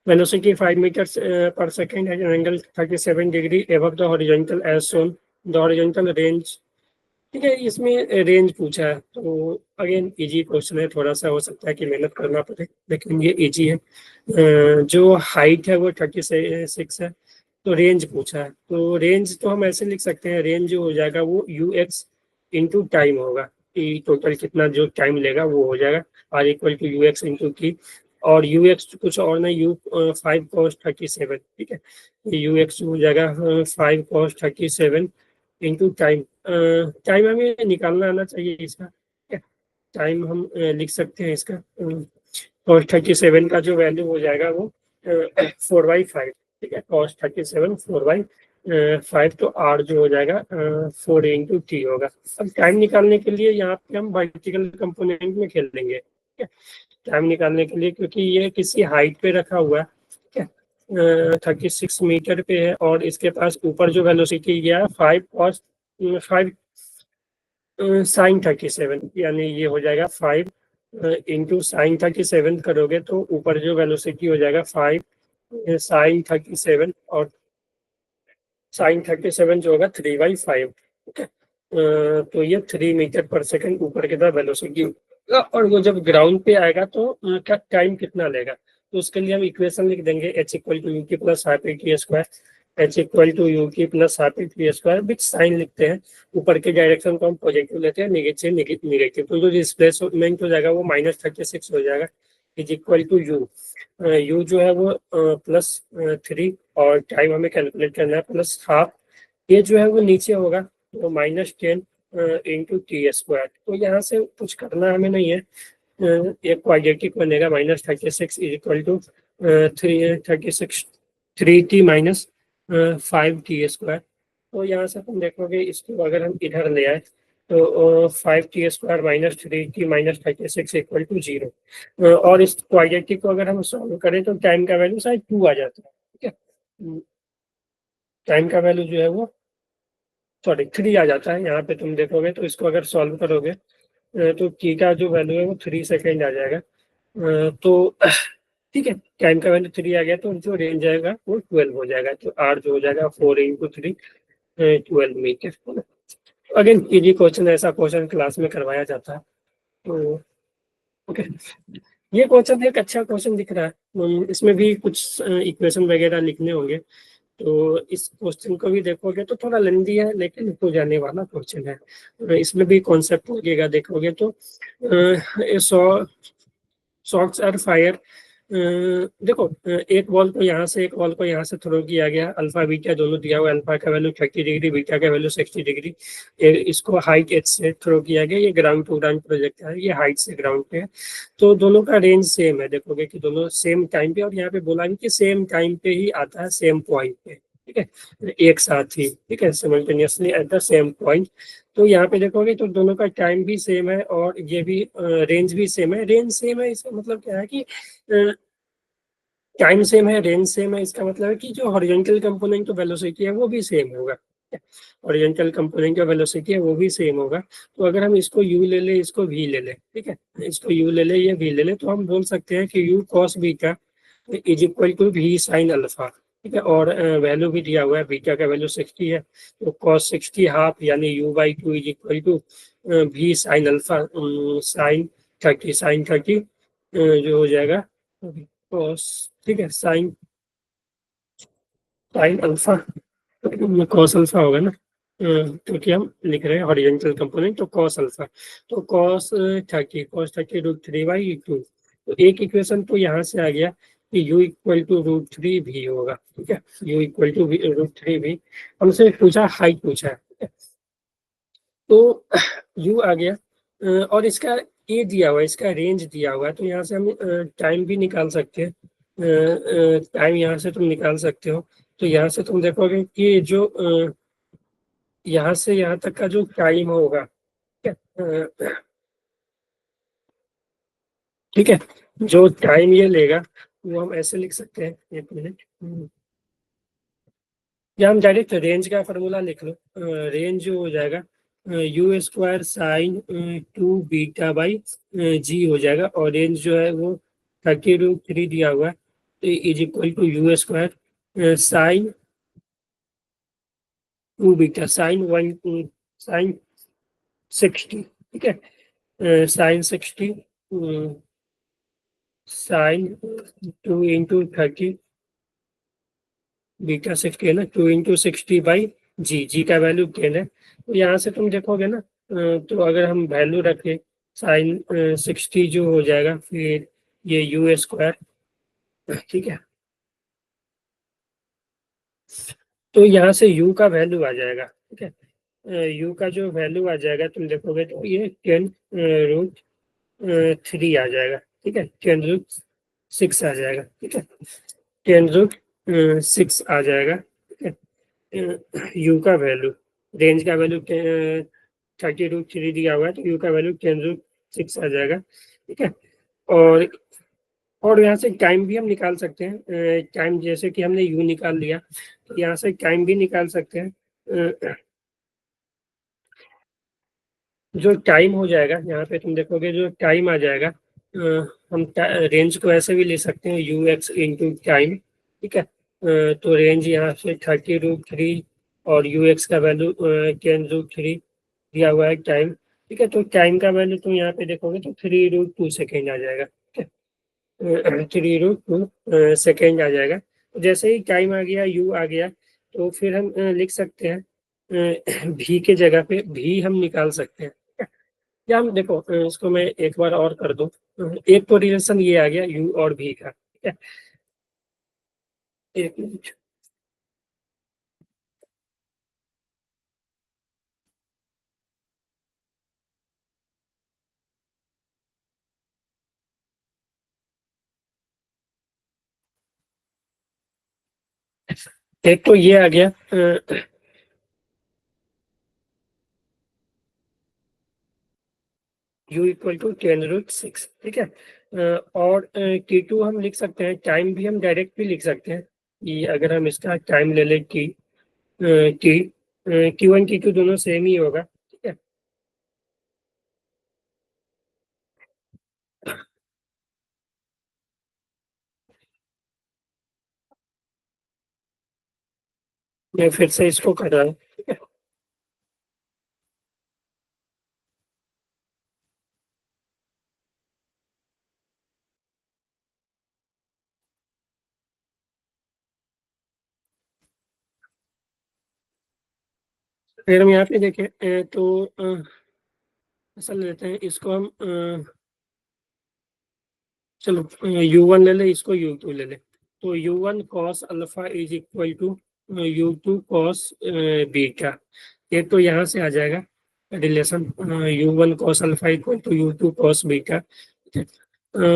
velocity 5 meters per second at an angle 37 degree above the horizontal as shown the horizontal range। ठीक है, इसमें range पूछा है, तो again easy question है, थोड़ा सा हो सकता है कि मेहनत करना पड़े, लेकिन ये इजी है। जो हाइट है वो 36 है, तो रेंज पूछा है। तो रेंज तो हम ऐसे लिख सकते हैं, रेंज जो हो जाएगा वो ux इंटू टाइम होगा, कि टोटल कितना जो टाइम लेगा वो हो जाएगा r equal to ux into की। और यू एक्स कुछ और नहीं, यू 5 cos 37, ठीक है। यू एक्स हो जाएगा 5 cos 37 इंटू टाइम। टाइम हमें निकालना आना चाहिए इसका, ठीक है। टाइम हम लिख सकते हैं इसका, cos 37 का जो वैल्यू हो जाएगा वो 4/5, ठीक है। cos 37 4/5, तो आर जो हो जाएगा 4 इंटू टी होगा। अब टाइम निकालने के लिए यहाँ पे हम वर्टिकल कंपोनेंट में खेल लेंगे, ठीक है। टाइम निकालने के लिए, क्योंकि ये किसी हाइट पे रखा हुआ है, ठीक है, 36 मीटर पे है, और इसके पास ऊपर जो वेलोसिटी गया है 5 sin 37, यानी ये हो जाएगा 5 इंटू sin 37 करोगे तो ऊपर जो वेलोसिटी हो जाएगा 5 sin 37, और sin 37 जो होगा 3/5, ठीक है। तो ये 3 मीटर पर सेकंड ऊपर की तरफ वेलोसिटी, और वो जब ग्राउंड पे आएगा तो टाइम कितना लेगा, तो उसके लिए हम इक्वेशन लिख देंगे h इक्वल टू यू की plus half A T square, h equal to U की plus half A T square, which sine लिखते हैं, ऊपर के डायरेक्शन को हम पॉजिटिव लेते हैं, नेगेटिव नेगेटिव, तो जो डिस्प्लेसमेंट हो जाएगा वो -36 हो जाएगा, is equal to u. U जो है वो +3, और टाइम हमें कैलकुलेट करना है +12, ये जो है वो नीचे होगा तो -10 इंटू टी स्क्वायर। तो यहाँ से कुछ करना हमें नहीं है, एक क्वाड्रेटिक बनेगा, -36 is equal to 3t -5t square. तो यहाँ से तुम देखोगे, इसको अगर हम इधर ले आए तो 5t square -3t -36 equal to 0, और इस क्वाड्रेटिक को अगर हम सॉल्व करें तो टाइम का वैल्यू शायद 2 आ जाता है, ठीक है। टाइम का वैल्यू जो है वो 3 आ जाता है, यहाँ पे तुम देखोगे तो इसको अगर सॉल्व करोगे तो टी का जो वैल्यू है वो 3 सेकेंड आ जाएगा। तो ठीक है, टाइम का वैल्यू 3 आ गया, तो जो रेंज आएगा वो 12 हो जाएगा, तो आर जो हो जाएगा 4 into 3 12 metre. Again easy question, ऐसा क्वेश्चन क्लास में करवाया जाता है। तो ओके, ये क्वेश्चन एक अच्छा क्वेश्चन दिख रहा है, इसमें भी कुछ इक्वेशन वगैरह लिखने होंगे, तो इस क्वेश्चन को भी देखोगे तो थोड़ा लेंदी है, लेकिन हो जाने वाला क्वेश्चन है। इसमें भी कॉन्सेप्ट लगेगा, देखोगे तो शॉट्स आर फायर। देखो, एक बॉल को यहाँ से एक बॉल को यहाँ से थ्रो किया गया, अल्फा बीटा दोनों दिया हुआ, अल्फा का वैल्यू 30 डिग्री, बीटा का वैल्यू 60 डिग्री। इसको हाइट एच से थ्रो किया गया, ये ग्राउंड टू ग्राउंड प्रोजेक्ट है, ये हाइट से ग्राउंड पे है, तो दोनों का रेंज सेम है। देखोगे कि दोनों सेम टाइम पे, और यहाँ पे बोला भी कि सेम टाइम पे ही आता है, सेम पॉइंट पे, ठीक है, एक साथ ही, ठीक है, simultaneously at the same point. तो यहाँ पे देखोगे तो दोनों का टाइम भी सेम है, और ये भी रेंज भी सेम है। रेंज सेम है इसका मतलब क्या है कि टाइम सेम है, रेंज सेम है, इसका मतलब है कि जो हॉरिजॉन्टल कंपोनेंट का वेलोसिटी है वो भी सेम होगा, हॉरिजॉन्टल कंपोनेंट का वेलोसिटी है वो भी सेम होगा। तो अगर हम इसको u ले ले, इसको v ले ले, ठीक है, इसको u ले ले, ये v ले ले, तो हम बोल सकते हैं कि u cos beta is equal to v sin alpha, ठीक है। और वैल्यू भी दिया हुआ है, बीटा का वैल्यू 60 है, तो cos 60 हाफ यानी u/2 is equal to v sin alpha sin 30 जो हो जाएगा cos, ठीक है, sin अल्फा, cos अल्फा होगा ना, क्योंकि हम लिख रहे हैं हॉरिजॉन्टल कंपोनेंट, तो cos अल्फा, तो cos 30 √3/2। तो एक इक्वेशन तो यहाँ से आ गया कि u इक्वल टू √3v होगा, ठीक है, u इक्वल टू √3v। हमसे पूछा, हाइट पूछा है, ठीक है, तो u आ गया, और इसका ए दिया हुआ है, इसका रेंज दिया हुआ है, तो यहाँ से हम टाइम भी निकाल सकते हैं, टाइम यहाँ से तुम निकाल सकते हो। तो यहाँ से तुम देखोगे कि जो यहाँ से यहाँ तक का जो टाइम होगा, ठीक है, जो टाइम ये लेगा वो हम ऐसे लिख सकते हैं, एक मिनट, या हम डायरेक्ट रेंज का फॉर्मूला लिख लो। रेंज जो हो जाएगा u² sin 2 बीटा बाई जी हो जाएगा, और रेंज जो है वो 30√3 दिया हुआ है, तो is equal to u² sin 2 beta sin 60, ठीक है, sin 60 sin 2 इंटू 30 बीटा 60 है ना, 2 इंटू 60/जी, जी का वैल्यू 10 है। तो यहाँ से तुम देखोगे ना, तो अगर हम वैल्यू रखें sin 60 जो हो जाएगा, फिर ये यू स्क्वायर, ठीक है। तो यहाँ से u का वैल्यू आ जाएगा, ठीक है। u का जो वैल्यू आ जाएगा तुम देखोगे तो ये 10√3 आ जाएगा, ठीक है। 10√6 आ जाएगा, ठीक है। 10√6 आ जाएगा, ठीक है। u का वैल्यू, रेंज का वैल्यू 30√3 दिया हुआ है, तो u का वैल्यू 10√6 आ जाएगा, ठीक है। और यहाँ से टाइम भी हम निकाल सकते हैं। टाइम जैसे कि हमने u निकाल लिया, तो यहाँ से टाइम भी निकाल सकते हैं। जो टाइम हो जाएगा यहाँ पे तुम देखोगे, जो टाइम आ जाएगा, हम रेंज को ऐसे भी ले सकते हैं, यू एक्स इंटू टाइम, ठीक है। तो रेंज यहाँ से 30√3 और यू एक्स का वैल्यू 10√3 दिया हुआ है टाइम, ठीक है। तो टाइम का वैल्यू तुम यहाँ पे देखोगे तो 3√2 सेकेंड आ जाएगा, ठीक है। 3√2 सेकेंड आ जाएगा। तो जैसे ही टाइम आ गया, यू आ गया, तो फिर हम लिख सकते हैं भी के जगह पे भी हम निकाल सकते हैं। या हम देखो, इसको मैं एक बार और कर दूं। एक तो रिलेशन ये आ गया यू और भी का, ठीक है। एक मिनट। एक तो ये आ गया u इक्वल टू 10√6, ठीक है। और T2 हम लिख सकते हैं, टाइम भी हम डायरेक्ट भी लिख सकते हैं कि अगर हम इसका टाइम ले लें टी, टी T1 T2 दोनों सेम ही होगा, ठीक है। मैं फिर से इसको कर रहा हूँ, ठीक है। फिर हम यहाँ पे देखें, तो ऐसा लेते हैं इसको हम, चलो u1 ले ले, इसको u2 ले ले। तो u1 cos alpha is equal to u2 cos beta. एक तो यहाँ से आ जाएगा relation, u1 cos alpha equal to u2 cos beta, ठीक है।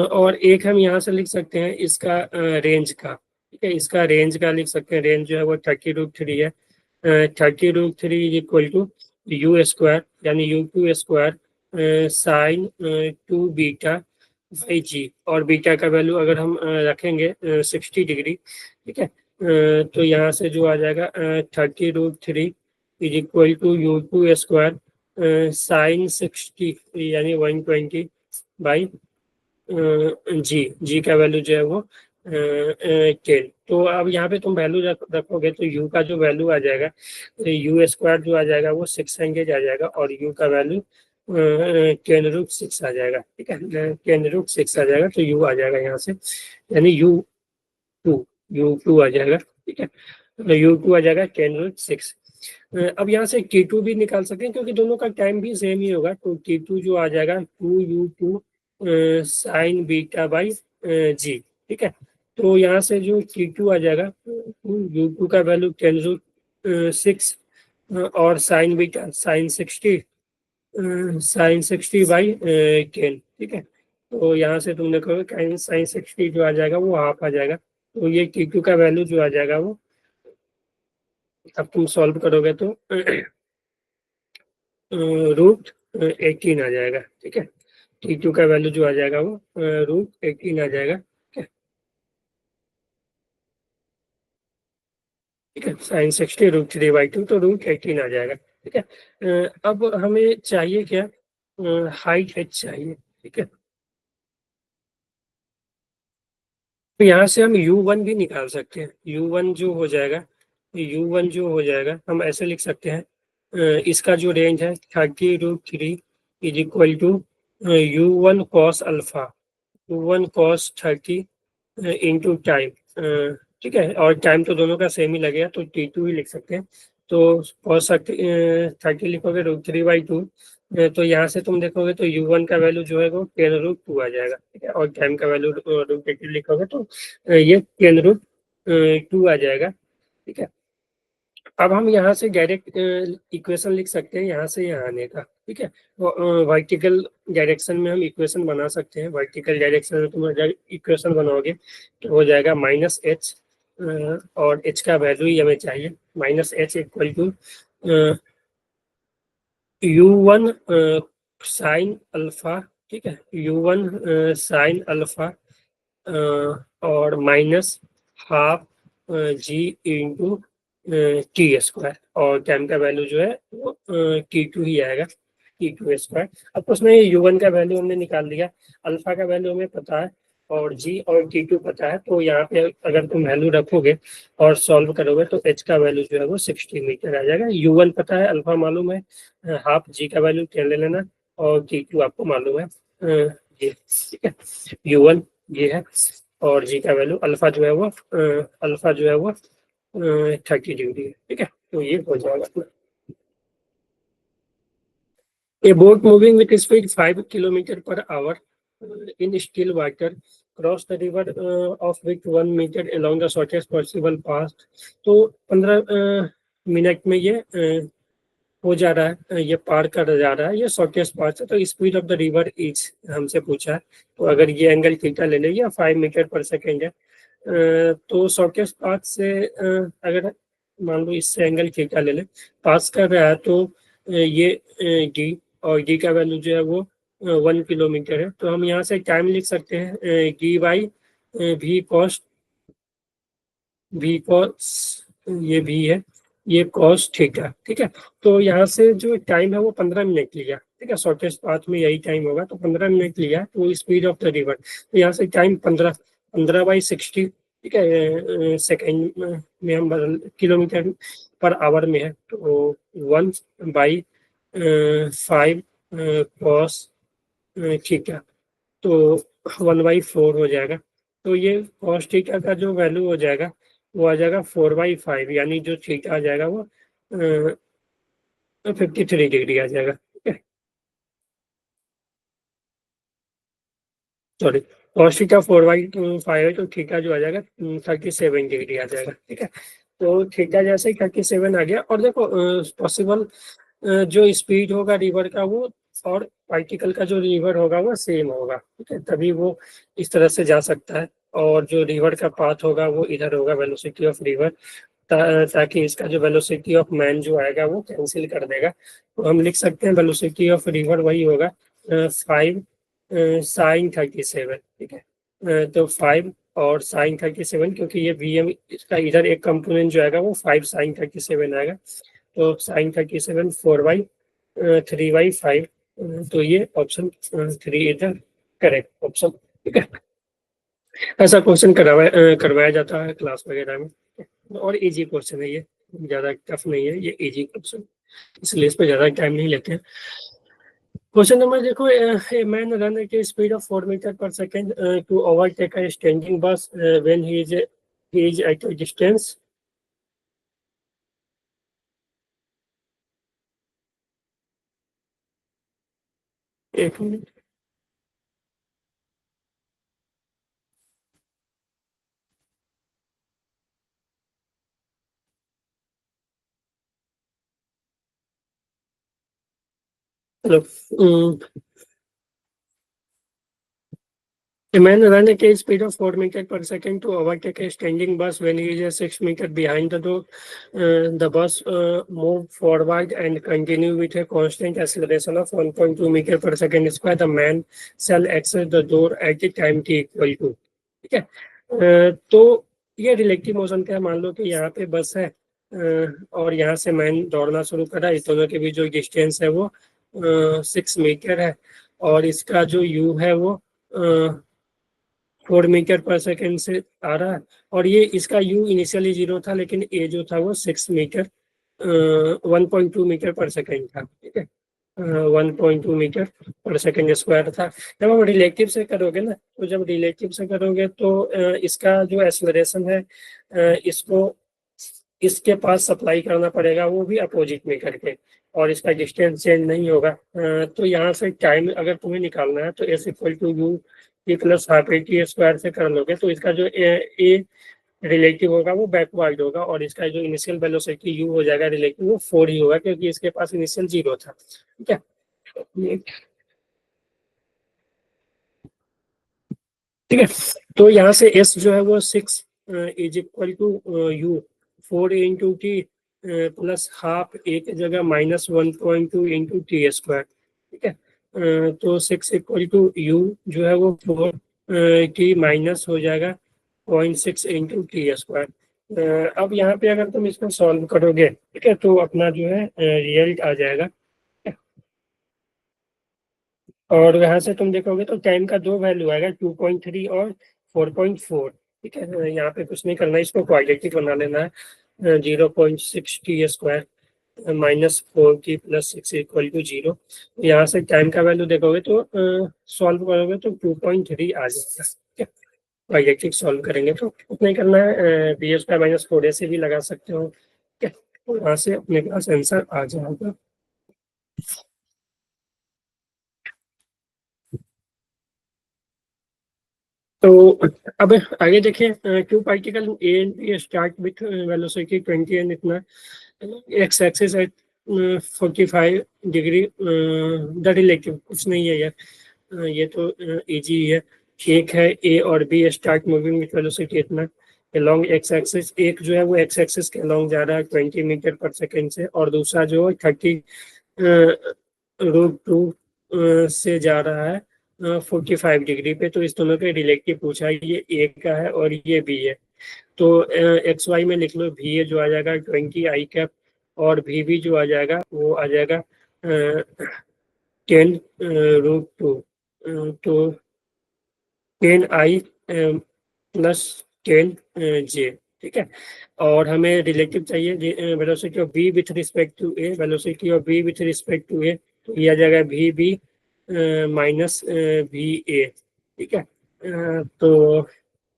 और एक हम यहाँ से लिख सकते हैं इसका रेंज का, ठीक है। इसका रेंज का लिख सकते हैं, रेंज जो है वो 30√3 है। 30√3 is equal to U square, यानी u2 square sine 2 beta by G. और बीटा का वैल्यू अगर हम रखेंगे 60 डिग्री, ठीक है। तो यहाँ से जो आ जाएगा 30√3 is equal to u2 square sine 60, यानी 120 बाई जी का वैल्यू जो है वो 10। तो अब यहाँ पे तुम वैल्यू रखोगे तो u का जो वैल्यू आ जाएगा, यू स्क्वायर जो आ जाएगा वो 600 आ जाएगा, और u का वैल्यू 10√6 आ जाएगा, ठीक है। 10√6 आ जाएगा, तो u आ जाएगा यहाँ से, यानी यू टू आ जाएगा, ठीक है। u2 आ जाएगा 10√6। अब यहाँ से T2 भी निकाल सकते हैं, क्योंकि दोनों का टाइम भी सेम ही होगा। तो T2 जो आ जाएगा 2u2 sign beta by G, ठीक है। तो यहाँ से जो T2 आ जाएगा, u2 का वैल्यू 10√6 और साइन बीटा साइन 60 बाई 10, ठीक है। तो यहाँ से तुम देखोगे साइन 60 जो आ जाएगा वो हाफ आ जाएगा। तो ये T2 का वैल्यू जो आ जाएगा वो, अब तुम सॉल्व करोगे तो √18 आ जाएगा, ठीक है। T2 का वैल्यू जो आ जाएगा वो √18 आ जाएगा, ठीक है। ठीक है, साइन 60 √3/2, तो √18 आ जाएगा, ठीक है। अब हमें चाहिए क्या, हाइट h चाहिए, ठीक है। तो यहाँ से हम u1 भी निकाल सकते हैं। u1 जो हो जाएगा, हम ऐसे लिख सकते हैं, इसका जो रेंज है 30√3 is equal to u1 cos alpha, u1 cos 30 into time, ठीक है। और टाइम तो दोनों का सेम ही लगेगा, तो T2 ही लिख सकते हैं। तो cos 30 लिखोगे √3/2, तो यहाँ से तुम देखोगे तो U1 का वैल्यू जो है वो 10√2 आ जाएगा, ठीक है, और टाइम का वैल्यू रूट लिखोगे तो ये 10√2 आ जाएगा, ठीक है। अब हम यहाँ से डायरेक्ट इक्वेशन लिख सकते हैं यहाँ से यहाँ आने का, ठीक है। वर्टिकल डायरेक्शन में हम इक्वेशन बना सकते हैं। वर्टिकल डायरेक्शन में तुम अगर इक्वेशन बनाओगे तो हो जाएगा -h, और h का वैल्यू ही हमें चाहिए, -h equal to U1 sine alpha, ठीक है, U1 साइन अल्फा और minus half G into T², और टाइम का वैल्यू जो है वो T2 ही आएगा, T2²। अब उसमें U1 का वैल्यू हमने निकाल लिया, अल्फा का वैल्यू हमें पता है और G और T2 पता है, तो यहाँ पे अगर तुम वैल्यू रखोगे और सॉल्व करोगे तो H का वैल्यू जो है वो 60 मीटर आ जाएगा। U1 पता है, अल्फा मालूम है, हाफ G का वैल्यू 10 ले लेना, और T2 आपको मालूम है ये, ठीक है। U1 ये है और जी का वैल्यू अल्फा जो है वो 30 डिग्री है, ठीक है, तो ये हो जाएगा। A boat moving with speed 5 kilometre per hour in still water cross the river of width 1 meter along the shortest possible path। तो 15 मिनट में ये हो जा रहा है, ये पार कर जा रहा है, ये शॉर्टेस्ट पाथ है। तो speed of the river is हमसे पूछा है, तो अगर ये एंगल थीटा ले लेंगे 5 मीटर पर सेकेंड है, तो शॉर्टेस्ट पाथ से अगर मान लो इससे एंगल थीटा ले ले, पास कर रहा है, तो ये डी, और डी का वैल्यू जो है वो 1 किलोमीटर है। तो हम यहाँ से टाइम लिख सकते हैं डी/वी कॉस ये भी है, ये कॉस थीटा, ठीक है। तो यहाँ से जो टाइम है वो 15 मिनट लिया, ठीक है, शॉर्टेस्ट पाथ में यही टाइम होगा, तो 15 मिनट लिया, तो स्पीड ऑफ द रिवर, तो यहाँ से टाइम 15/60, ठीक है, सेकेंड में हम बदल किलोमीटर पर आवर में है, तो 1/5 कॉस थीटा, तो 1/4 हो जाएगा। तो ये कॉस थीटा का जो वैल्यू हो जाएगा वो आ जाएगा 4/5, यानी जो थीटा आ जाएगा वो 53 डिग्री आ जाएगा, ठीक है, सॉरी, कॉस थीटा 4/5 है, तो थीटा जो आ जाएगा 37 डिग्री आ जाएगा, ठीक है। तो थीटा जैसे ही 37 आ गया, और देखो पॉसिबल जो स्पीड होगा रिवर का वो और पार्टिकल का जो रिवर होगा वो सेम होगा, ठीक है, तभी वो इस तरह से जा सकता है, और जो रिवर का पाथ होगा वो इधर होगा, वेलोसिटी ऑफ रिवर, ताकि इसका जो वेलोसिटी ऑफ मैन जो आएगा वो कैंसिल कर देगा। तो हम लिख सकते हैं वेलोसिटी ऑफ रिवर वही होगा 5 sin 37, ठीक है, तो 5 और sin 37, क्योंकि ये VM इसका इधर एक कंपोनेंट जो आएगा वो 5 sin 37 आएगा, तो sin 37 3/5, तो ये option 3 is the correct option, ठीक है। ऐसा क्वेश्चन करवाया जाता है क्लास वगैरह में, और इजी क्वेश्चन है ये, ज्यादा टफ नहीं है, ये इजी क्वेश्चन, इसलिए इस पर ज्यादा टाइम नहीं लेते हैं। क्वेश्चन नंबर देखो, a man run at speed of 4 meter per second to overtake a standing bus when he is at a distance. एक minute, hello. A man ran at a speed of 4 meters per second to overtake a standing bus when he is 6 meters behind the door. The bus moved forward and continued with a constant acceleration of 1.2 meters per second square. The man shall exit the door at the time t equal to, ठीक है। तो ये relative motion का है, मान लो कि यहाँ पे बस है और यहाँ से मैन दौड़ना शुरू करा, इस दोनों के बीच जो डिस्टेंस है वो 6 मीटर है, और इसका जो यू है वो 4 मीटर पर सेकेंड से आ रहा है, और ये इसका यू इनिशियली 0 था, लेकिन ए जो था वो 6 मीटर 1.2 मीटर पर सेकेंड था, ठीक है, 1.2 मीटर पर सेकेंड स्क्वायर था। जब हम रिलेटिव से करोगे ना, तो जब रिलेटिव से करोगे तो इसका जो एक्सेलरेशन है इसको इसके पास सप्लाई करना पड़ेगा, वो भी अपोजिट में करके, और इसका डिस्टेंस चेंज नहीं होगा। तो यहाँ से टाइम अगर तुम्हें निकालना है तो s equal to u T plus half A T square से कर लोगे, तो इसका जो ए रिलेटिव होगा वो बैकवर्ड होगा, और इसका जो इनिशियल वेलोसिटी यू हो जाएगा रिलेटिव वो 4 ही होगा, क्योंकि इसके पास इनिशियल 0 था। ठीक है, ठीक है। तो यहाँ से एस जो है वो 6 is equal to U 4 into T plus half A की जगह -1.2 इंटू टी स्क्वायर। ठीक है, तो 6 इक्वल टू यू जो है वो 4 टी माइनस हो जाएगा 0.6 इंटू टी स्क्वायर। अब यहाँ पे अगर तुम इसको सॉल्व करोगे, ठीक है, तो अपना जो है रिजल्ट आ जाएगा। और यहाँ से तुम देखोगे तो टाइम का दो वैल्यू आएगा, 2.3 और 4.4। ठीक है, यहाँ पे कुछ नहीं करना है, इसको क्वाड्रेटिक बना लेना है। 0.6 t square minus 4 t plus 6 equal to 0। यहाँ से टाइम का वैल्यू देखोगे तो सॉल्व करोगे तो 2.3 आ जाएगा। ठीक है, क्वाड्रेटिक सॉल्व करेंगे तो कुछ नहीं करना है, बी स्क्वायर माइनस 4 से भी लगा सकते हो। ठीक है, तो यहाँ से अपने पास आंसर आ जाएगा। तो अब आगे देखें, two particle A and B start with velocity 20 and इतना X axis at 45 degree. The relative कुछ नहीं है यार, ये तो इजी है। एक है ए और B start moving with velocity इतना along एक्स एक्सिस, एक जो है वो एक्स एक्सिस के along जा रहा है 20 मीटर पर सेकेंड से, और दूसरा जो 30√2 से जा रहा है 45 डिग्री पे। तो इस दोनों के रिलेटिव पूछा है, ये ए का है और ये बी है। तो एक्स वाई में लिख लो, भी ए जो आ जाएगा 20 आई कैप, और भी बी जो आ जाएगा वो आ जाएगा 10√2। तो 10 आई प्लस 10 जे। ठीक है, और हमें रिलेटिव चाहिए velocity of B with respect to A, velocity of B with respect to A, तो ये आ जाएगा भी बी माइनस भी ए। ठीक है, तो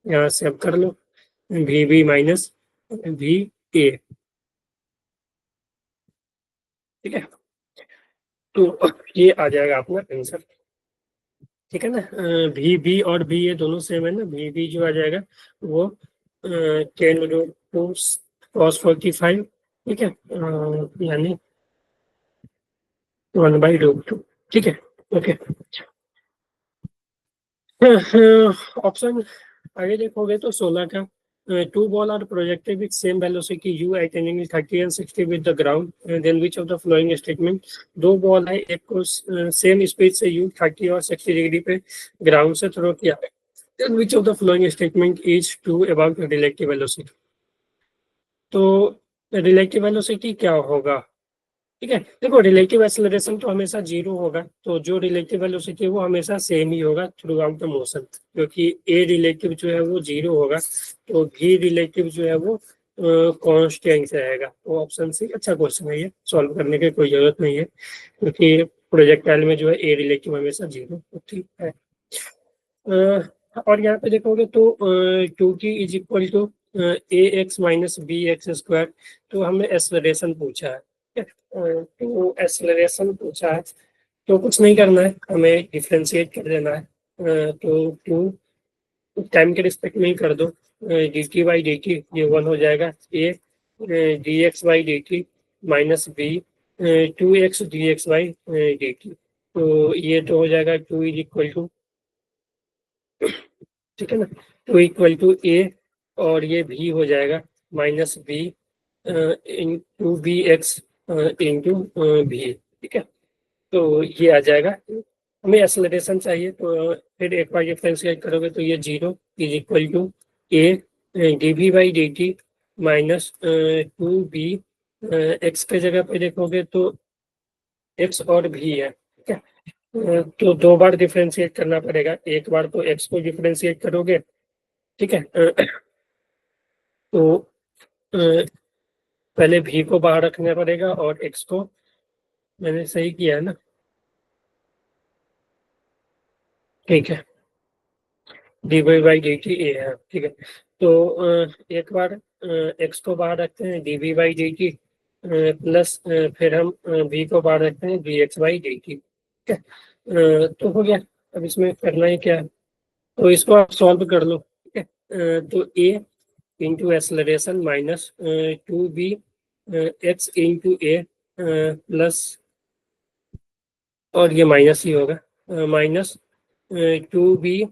यहाँ से अब कर लो भी बी माइनस भी ए। ठीक है, तो ये आ जाएगा अपना आंसर। ठीक है ना, भी बी और बी ये दोनों सेम है ना, भी बी जो आ जाएगा वो 10√2 cos 45। ठीक है, यानी 1/√2। ठीक है, ओके। ऑप्शन आगे देखोगे तो 16 का, two ball are projected with same velocity u at an angle 30 and 60 with the ground, then which of the following statement. दो बॉल है, एक को सेम स्पीड से यू 30 और 60 डिग्री पे ग्राउंड से थ्रो किया है, then which of the following statement is true about relative velocity. तो रिलेटिव वेलोसिटी क्या होगा? ठीक है, देखो रिलेटिव एक्सेलरेशन तो हमेशा 0 होगा, तो जो रिलेटिव वेलोसिटी है वो हमेशा सेम ही होगा थ्रू आउट द मोशन, क्योंकि ए रिलेटिव जो है वो 0 होगा, तो भी रिलेटिव जो है वो कांस्टेंट रहेगा। तो ऑप्शन सी अच्छा क्वेश्चन है, ये सॉल्व करने की कोई जरूरत नहीं है, क्योंकि प्रोजेक्टाइल में जो है ए रिलेटिव हमेशा 0। ठीक है, और यहाँ पे देखोगे तो 2t is equal to a x minus b x square. तो हमें एक्सलरेशन पूछा है, ठीक है, तो एक्सलरेशन पूछा है, तो कुछ नहीं करना है, हमें डिफ्रेंशिएट कर देना है। तो टू टाइम के रिस्पेक्ट में ही कर दो, d t by D t ये 1 हो जाएगा, a d x by D t minus b 2x d x by D t. तो ये तो हो जाएगा 2 इज इक्वल टू, ठीक है ना, 2 इक्वल टू ए, और ये भी हो जाएगा minus b into b x into भी। ठीक है, तो ये आ जाएगा, हमें एक्सेलरेशन चाहिए, तो फिर एक बार डिफरेंशिएट करोगे तो ये 0 is equal to a d we by D t minus 2b x के जगह पे देखोगे तो एक्स और भी है। ठीक है, तो दो बार डिफरेंशिएट करना पड़ेगा, एक बार तो एक्स को डिफरेंशिएट करोगे, ठीक है, तो पहले भी को बाहर रखना पड़ेगा और एक्स को, मैंने सही किया है ना? ठीक है, d y by D t a है। ठीक है, तो एक बार एक्स को बाहर रखते हैं, d we by D t plus फिर हम v को बाहर रखते हैं dx/dt, ठीक है। तो हो गया। अब इसमें करना ही क्या है, तो इसको आप सॉल्व कर लो, ठीक है। तो a into acceleration minus 2b x into a plus, और ये माइनस ही होगा, माइनस 2b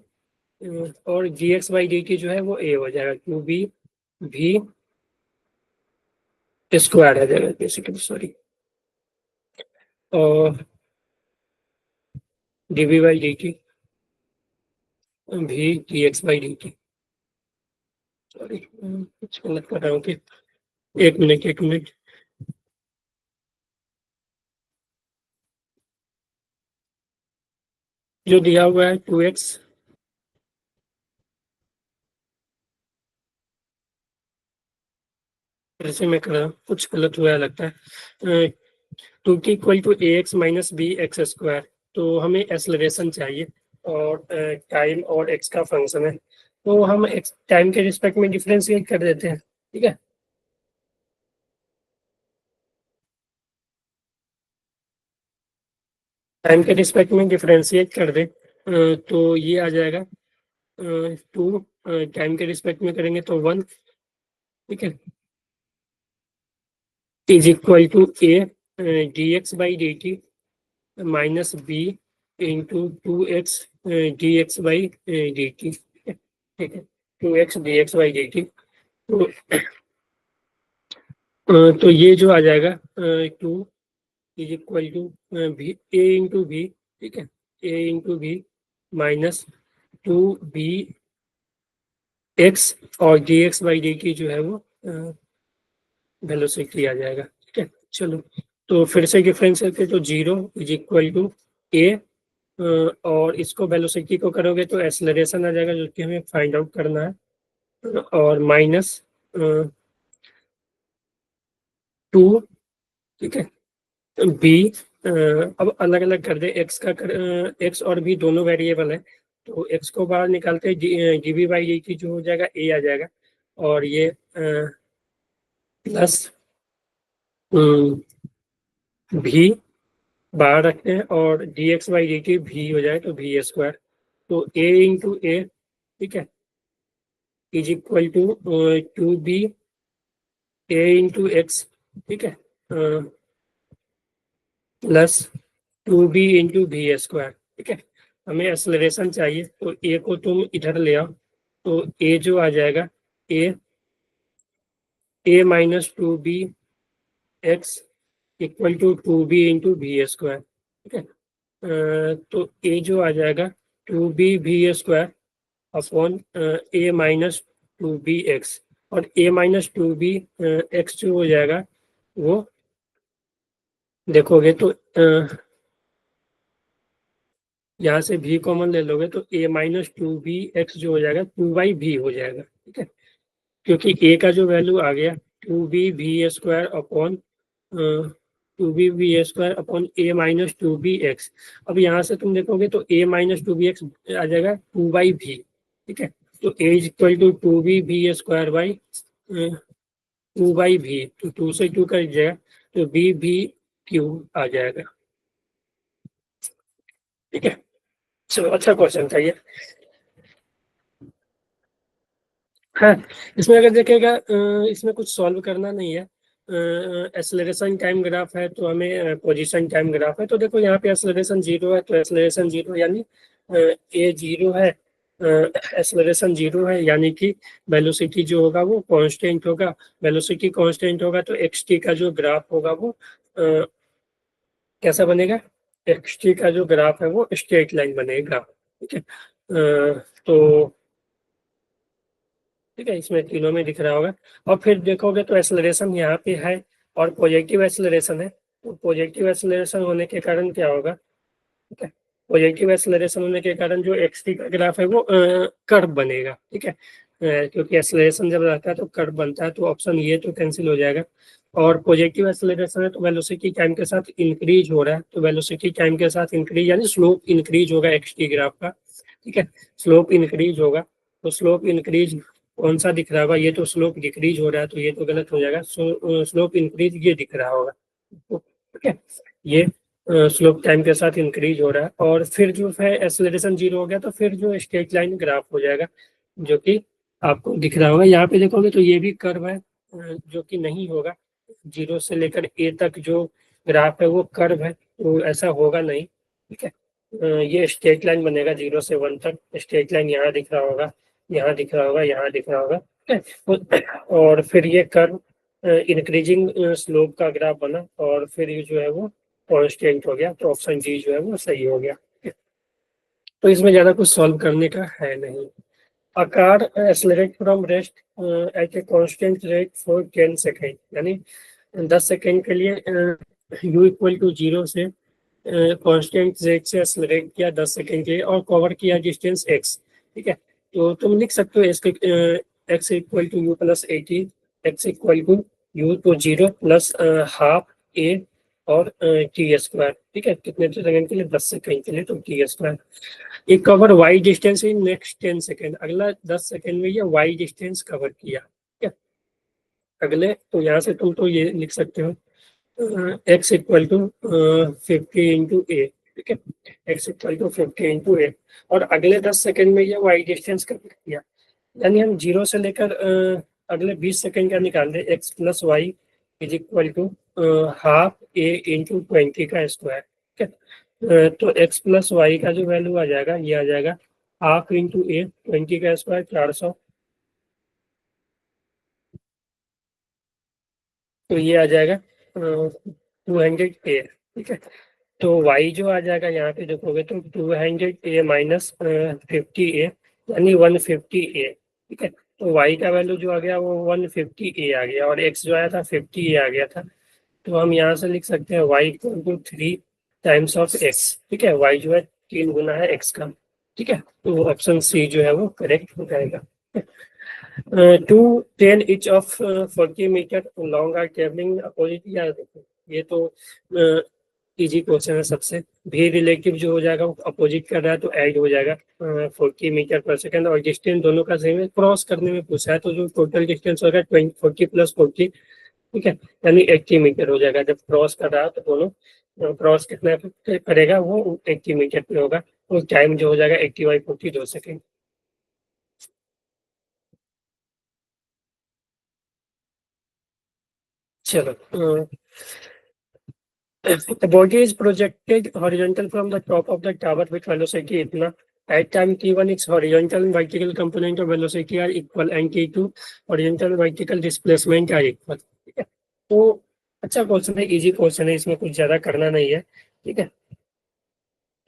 और dx/dt जो है वो a हो जाएगा, 2b v स्क्वायर आ जाएगा बेसिकली, सॉरी, और dv/dt v dx/dt, सॉरी कुछ गलत कर रहा हूँ कि, एक मिनट, जो दिया हुआ है 2x, ऐसे में कर रहा हूँ, कुछ गलत हुआ है लगता है, 2t equal to ax minus b x square. तो हमें एक्सलरेशन चाहिए और टाइम और x का फंक्शन है, तो हम x टाइम के रिस्पेक्ट में डिफरेंशिएट कर देते हैं, ठीक है। टाइम के रिस्पेक्ट में डिफरेंशिएट कर दे तो ये आ जाएगा 2, टाइम के रिस्पेक्ट में करेंगे तो 1, ठीक है, is equal to a dx/dt minus b into 2x dx/dt, ठीक है, 2x dx/dt। तो ये जो आ जाएगा 2 इज इक्वल टू भी a इंटू भी, ठीक है, a इंटू भी माइनस 2b x और dx/dt जो है वो वेलोसिटी आ जाएगा, ठीक है। चलो, तो फिर से डिफरेंस करके, तो 0 इज इक्वल टू a और इसको वेलोसिटी को करोगे तो एक्सेलरेशन आ जाएगा, जो कि हमें फाइंड आउट करना है, और माइनस 2, ठीक है, बी, अब अलग अलग कर दे, एक्स का एक्स और बी दोनों वेरिएबल है, तो एक्स को बाहर निकालते हैं, dv/dt जो हो जाएगा a आ जाएगा, और ये प्लस भी बाहर रखते हैं, और dx/dt भी हो जाए तो v स्क्वायर, तो a इंटू ए, ठीक है, is equal to 2b a into x, ठीक है, plus 2b into v square, ठीक है। हमें एक्सलरेशन चाहिए, तो a को तुम इधर ले आओ, तो a जो आ जाएगा a minus 2b x equal to 2b into v square, ठीक है। तो a जो आ जाएगा 2b v square upon a minus 2b x, और a माइनस 2b एक्स जो हो जाएगा वो देखोगे तो यहाँ से v कॉमन ले लोगे तो a माइनस 2b एक्स जो हो जाएगा 2/v हो जाएगा, ठीक है, क्योंकि a का जो वैल्यू आ गया 2b v square upon 2b v square upon a minus 2b x. अब यहाँ से तुम देखोगे तो a माइनस 2b एक्स आ जाएगा 2/v, ठीक है, तो a is equal to 2b v square by 2/v, तो 2 से 2 कर जाएगा, तो b v क्यूब आ जाएगा, ठीक है। चलो, अच्छा क्वेश्चन था ये। हाँ, इसमें अगर देखेगा इसमें कुछ सॉल्व करना नहीं है, एक्सेलरेशन टाइम ग्राफ है तो हमें पोजीशन टाइम ग्राफ है, तो देखो यहाँ पे एक्सेलरेशन 0 है, तो एक्सेलरेशन 0 यानी ए 0 है, एक्सेलरेशन 0 है, यानी कि वेलोसिटी जो होगा वो कांस्टेंट होगा, वेलोसिटी कांस्टेंट होगा तो एक्स टी का जो ग्राफ होगा वो कैसा बनेगा, एक्स टी का जो ग्राफ है वो स्ट्रेट लाइन बनेगा, ठीक है। तो ठीक है, इसमें तीनों में दिख रहा होगा, और फिर देखोगे तो एक्सेलरेशन यहाँ पे है और पॉजिटिव एक्सेलरेशन है, तो पॉजिटिव एक्सेलरेशन होने के कारण क्या होगा, ठीक है, पॉजिटिव एक्सेलरेशन होने के कारण जो एक्स टी का ग्राफ है वो कर्व बनेगा, ठीक है, क्योंकि एक्सेलरेशन जब रहता है तो कर्व बनता है, तो ऑप्शन ये तो कैंसिल हो जाएगा, और पॉजिटिव एक्सेलरेशन है तो वेलोसिटी टाइम के साथ इंक्रीज हो रहा है, तो वेलोसिटी टाइम के साथ इंक्रीज यानी स्लोप इंक्रीज होगा एक्स टी ग्राफ का, ठीक है, स्लोप इंक्रीज होगा, तो स्लोप इंक्रीज कौन सा दिख रहा होगा, ये तो स्लोप डिक्रीज हो रहा है तो ये तो गलत हो जाएगा, स्लोप इंक्रीज ये दिख रहा होगा, ठीक है। ये स्लोप टाइम के साथ इंक्रीज हो रहा है, और फिर जो है एक्सेलरेशन जीरो हो गया तो फिर जो स्ट्रेट लाइन ग्राफ हो जाएगा जो कि आपको दिख रहा होगा। यहाँ पे देखोगे तो ये भी कर्व है जो कि नहीं होगा, जीरो से लेकर ए तक जो ग्राफ है वो कर्व है, तो ऐसा होगा नहीं, ठीक है। ये स्ट्रेट लाइन बनेगा जीरो से वन तक, स्ट्रेट लाइन यहाँ दिख रहा होगा, यहाँ दिख रहा होगा, यहाँ दिख रहा होगा, ठीक है। और फिर ये कर्व इंक्रीजिंग स्लोप का ग्राफ बना, और फिर ये जो है वो कांस्टेंट हो गया, तो ऑप्शन डी जो है वो सही हो गया। तो इसमें ज्यादा कुछ सॉल्व करने का है नहीं। आकार accelerate from rest at a constant rate for 10 second, यानी 10 सेकेंड के लिए u इक्वल टू जीरो से कांस्टेंट रेट से एक्सेलरेट किया 10 सेकेंड के लिए, और कवर किया डिस्टेंस x, ठीक है। तो तुम लिख सकते हो इसके x equal to you plus 80, x equal to u तो जीरो प्लस हाफ a और टी स्क्वायर, ठीक है। कितने सेकंड के लिए, 10 सेकंड के लिए, तो टी स्क्वायर। एक cover y distance in next 10 second, अगला 10 सेकंड में ये वाई डिस्टेंस कवर किया, ठीक है। अगले तो यहाँ से तुम तो ये लिख सकते हो x equal to 50 into a, ठीक है, x इक्वल टू 50 इंटू ए, और अगले 10 सेकंड में ये वाई डिस्टेंस कवर किया, यानी हम जीरो से लेकर अगले 20 सेकंड का निकाल दें, x plus y is equal to half a into 20 का स्क्वायर, ठीक है। तो x प्लस वाई का जो वैल्यू आ जाएगा ये आ जाएगा हाफ इंटू ए, 20 का स्क्वायर 400, तो ये आ जाएगा 200 ए, ठीक है। तो y जो आ जाएगा यहाँ पे देखोगे तो 200 ए माइनस 50 ए, यानी 150 ए, ठीक है। तो y का वैल्यू जो आ गया वो 150 ए आ गया, और x जो आया था 50 ए आ गया था, तो हम यहाँ से लिख सकते हैं y equal to 3 times of x, ठीक है। y जो है 3 गुना है x का, ठीक है। तो ऑप्शन सी जो है वो करेक्ट हो जाएगा। Two train each of 40 metre long are travelling opposite, यार देखो ये तो इजी क्वेश्चन है सबसे, भी रिलेटिव जो हो जाएगा वो अपोजिट कर रहा है तो ऐड हो जाएगा 40 मीटर पर सेकंड, और डिस्टेंस दोनों का सेम है, क्रॉस करने में पूछा है तो जो टोटल डिस्टेंस होगा 40 प्लस 40, ठीक है, यानी 80 मीटर हो जाएगा। जब क्रॉस कर रहा है तो दोनों क्रॉस कितना करेगा वो 80 मीटर पे होगा, तो टाइम जो हो जाएगा 80/40 2 सेकेंड। चलो, the body is projected horizontal from the top of the tower with velocity इतना, at time t1 its horizontal and vertical component of velocity are equal and t2 horizontal and vertical displacement are equal, ठीक है। तो अच्छा question है, easy question है, इसमें कुछ ज्यादा करना नहीं है, ठीक है।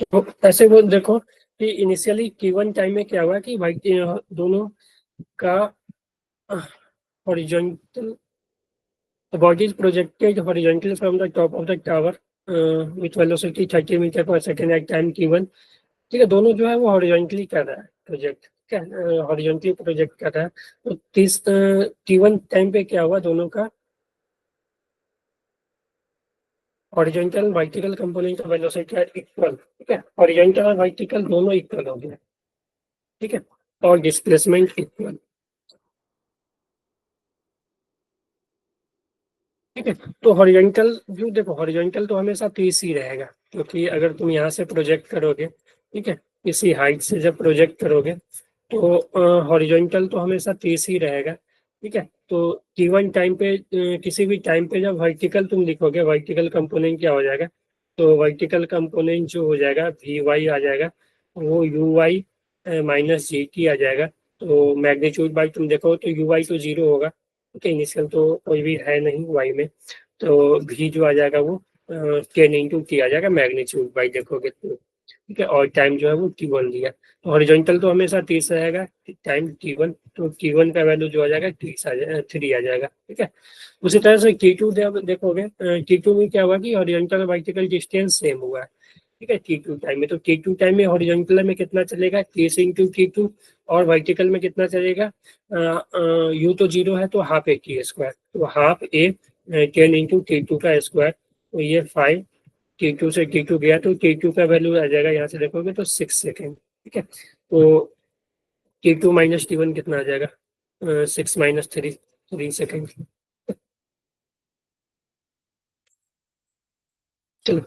तो ऐसे वो देखो कि इनिशियली t1 टाइम में क्या हुआ कि भाई दोनों का horizontal, the body is projected horizontally from the top of the tower with velocity 30 metre per second at time t1, ठीक है। दोनों जो है वो हॉरिजॉन्टली कर रहा है प्रोजेक्ट, ठीक है, हॉरिजॉन्टली प्रोजेक्ट कर रहा है। तो t1 टाइम पे क्या हुआ, दोनों का horizontal vertical component of velocity are equal, ठीक है, हॉरिजॉन्टल और वर्टिकल दोनों इक्वल हो गए, ठीक है, और डिस्प्लेसमेंट इक्वल, ठीक है। तो हॉरिजॉन्टल जो देखो, हॉरिजॉन्टल तो हमेशा 30 ही रहेगा, क्योंकि अगर तुम यहाँ से प्रोजेक्ट करोगे, ठीक है, इसी हाइट से जब प्रोजेक्ट करोगे तो हॉरिजॉन्टल तो हमेशा 30 ही रहेगा, ठीक है। तो t1 टाइम पे किसी भी टाइम पे जब वर्टिकल तुम लिखोगे, वर्टिकल कंपोनेंट क्या हो जाएगा, तो वर्टिकल कंपोनेंट जो हो जाएगा वी वाई आ जाएगा, वो U Y minus G T आ जाएगा। तो मैग्नीट्यूड बाई तुम देखो तो यू वाई तो जीरो होगा, ठीक है, इनिशियल तो कोई भी है नहीं वाई में, तो भी जो आ जाएगा वो 10 इंटू टी आ जाएगा मैग्नीट्यूड बाई देखोगे तो, ठीक है। और टाइम जो है वो t1 दिया, तो हॉरिजॉन्टल तो हमेशा 30 रहेगा, टाइम t1, तो t1 का वैल्यू जो आ जाएगा 3 आ जाएगा, ठीक है। उसी तरह से t2 देखोगे, t2 में क्या हुआ कि हॉरिजॉन्टल वर्टिकल डिस्टेंस सेम हुआ है, ठीक है, t2 टाइम में। तो t2 टाइम में हॉरिजॉन्टल में कितना चलेगा 30 इंटू t2, और वर्टिकल में कितना चलेगा, u तो जीरो है तो हाफ ए टी स्क्वायर, तो हाफ ए 10 इंटू t2 का स्क्वायर, तो ये 5, t2 से t2 गया तो t2 का वैल्यू आ जाएगा, यहाँ से देखोगे तो 6 सेकेंड, ठीक है। तो t2 माइनस t1 कितना आ जाएगा, 6 - 3 सेकेंड। चलो,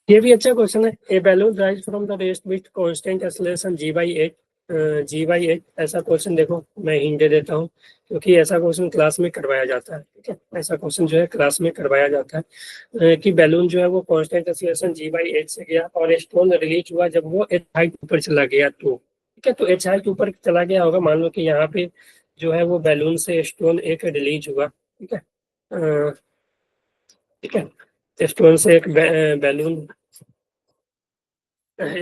ये भी अच्छा क्वेश्चन है। A balloon rise from the rest with constant acceleration g/8, g/8। ऐसा क्वेश्चन देखो, मैं हिंट दे देता हूँ, क्योंकि ऐसा क्वेश्चन क्लास में करवाया जाता है। ठीक है, ऐसा क्वेश्चन जो है क्लास में करवाया जाता है कि बैलून जो है वो कांस्टेंट एक्सेलरेशन g/8 से गया और स्टोन रिलीज हुआ जब वो h हाइट ऊपर चला गया तो। ठीक है, तो h हाइट ऊपर चला गया होगा, मान लो कि यहाँ पे जो है वो बैलून से स्टोन एक रिलीज हुआ। ठीक है, ठीक है, स्टोन से एक बैलून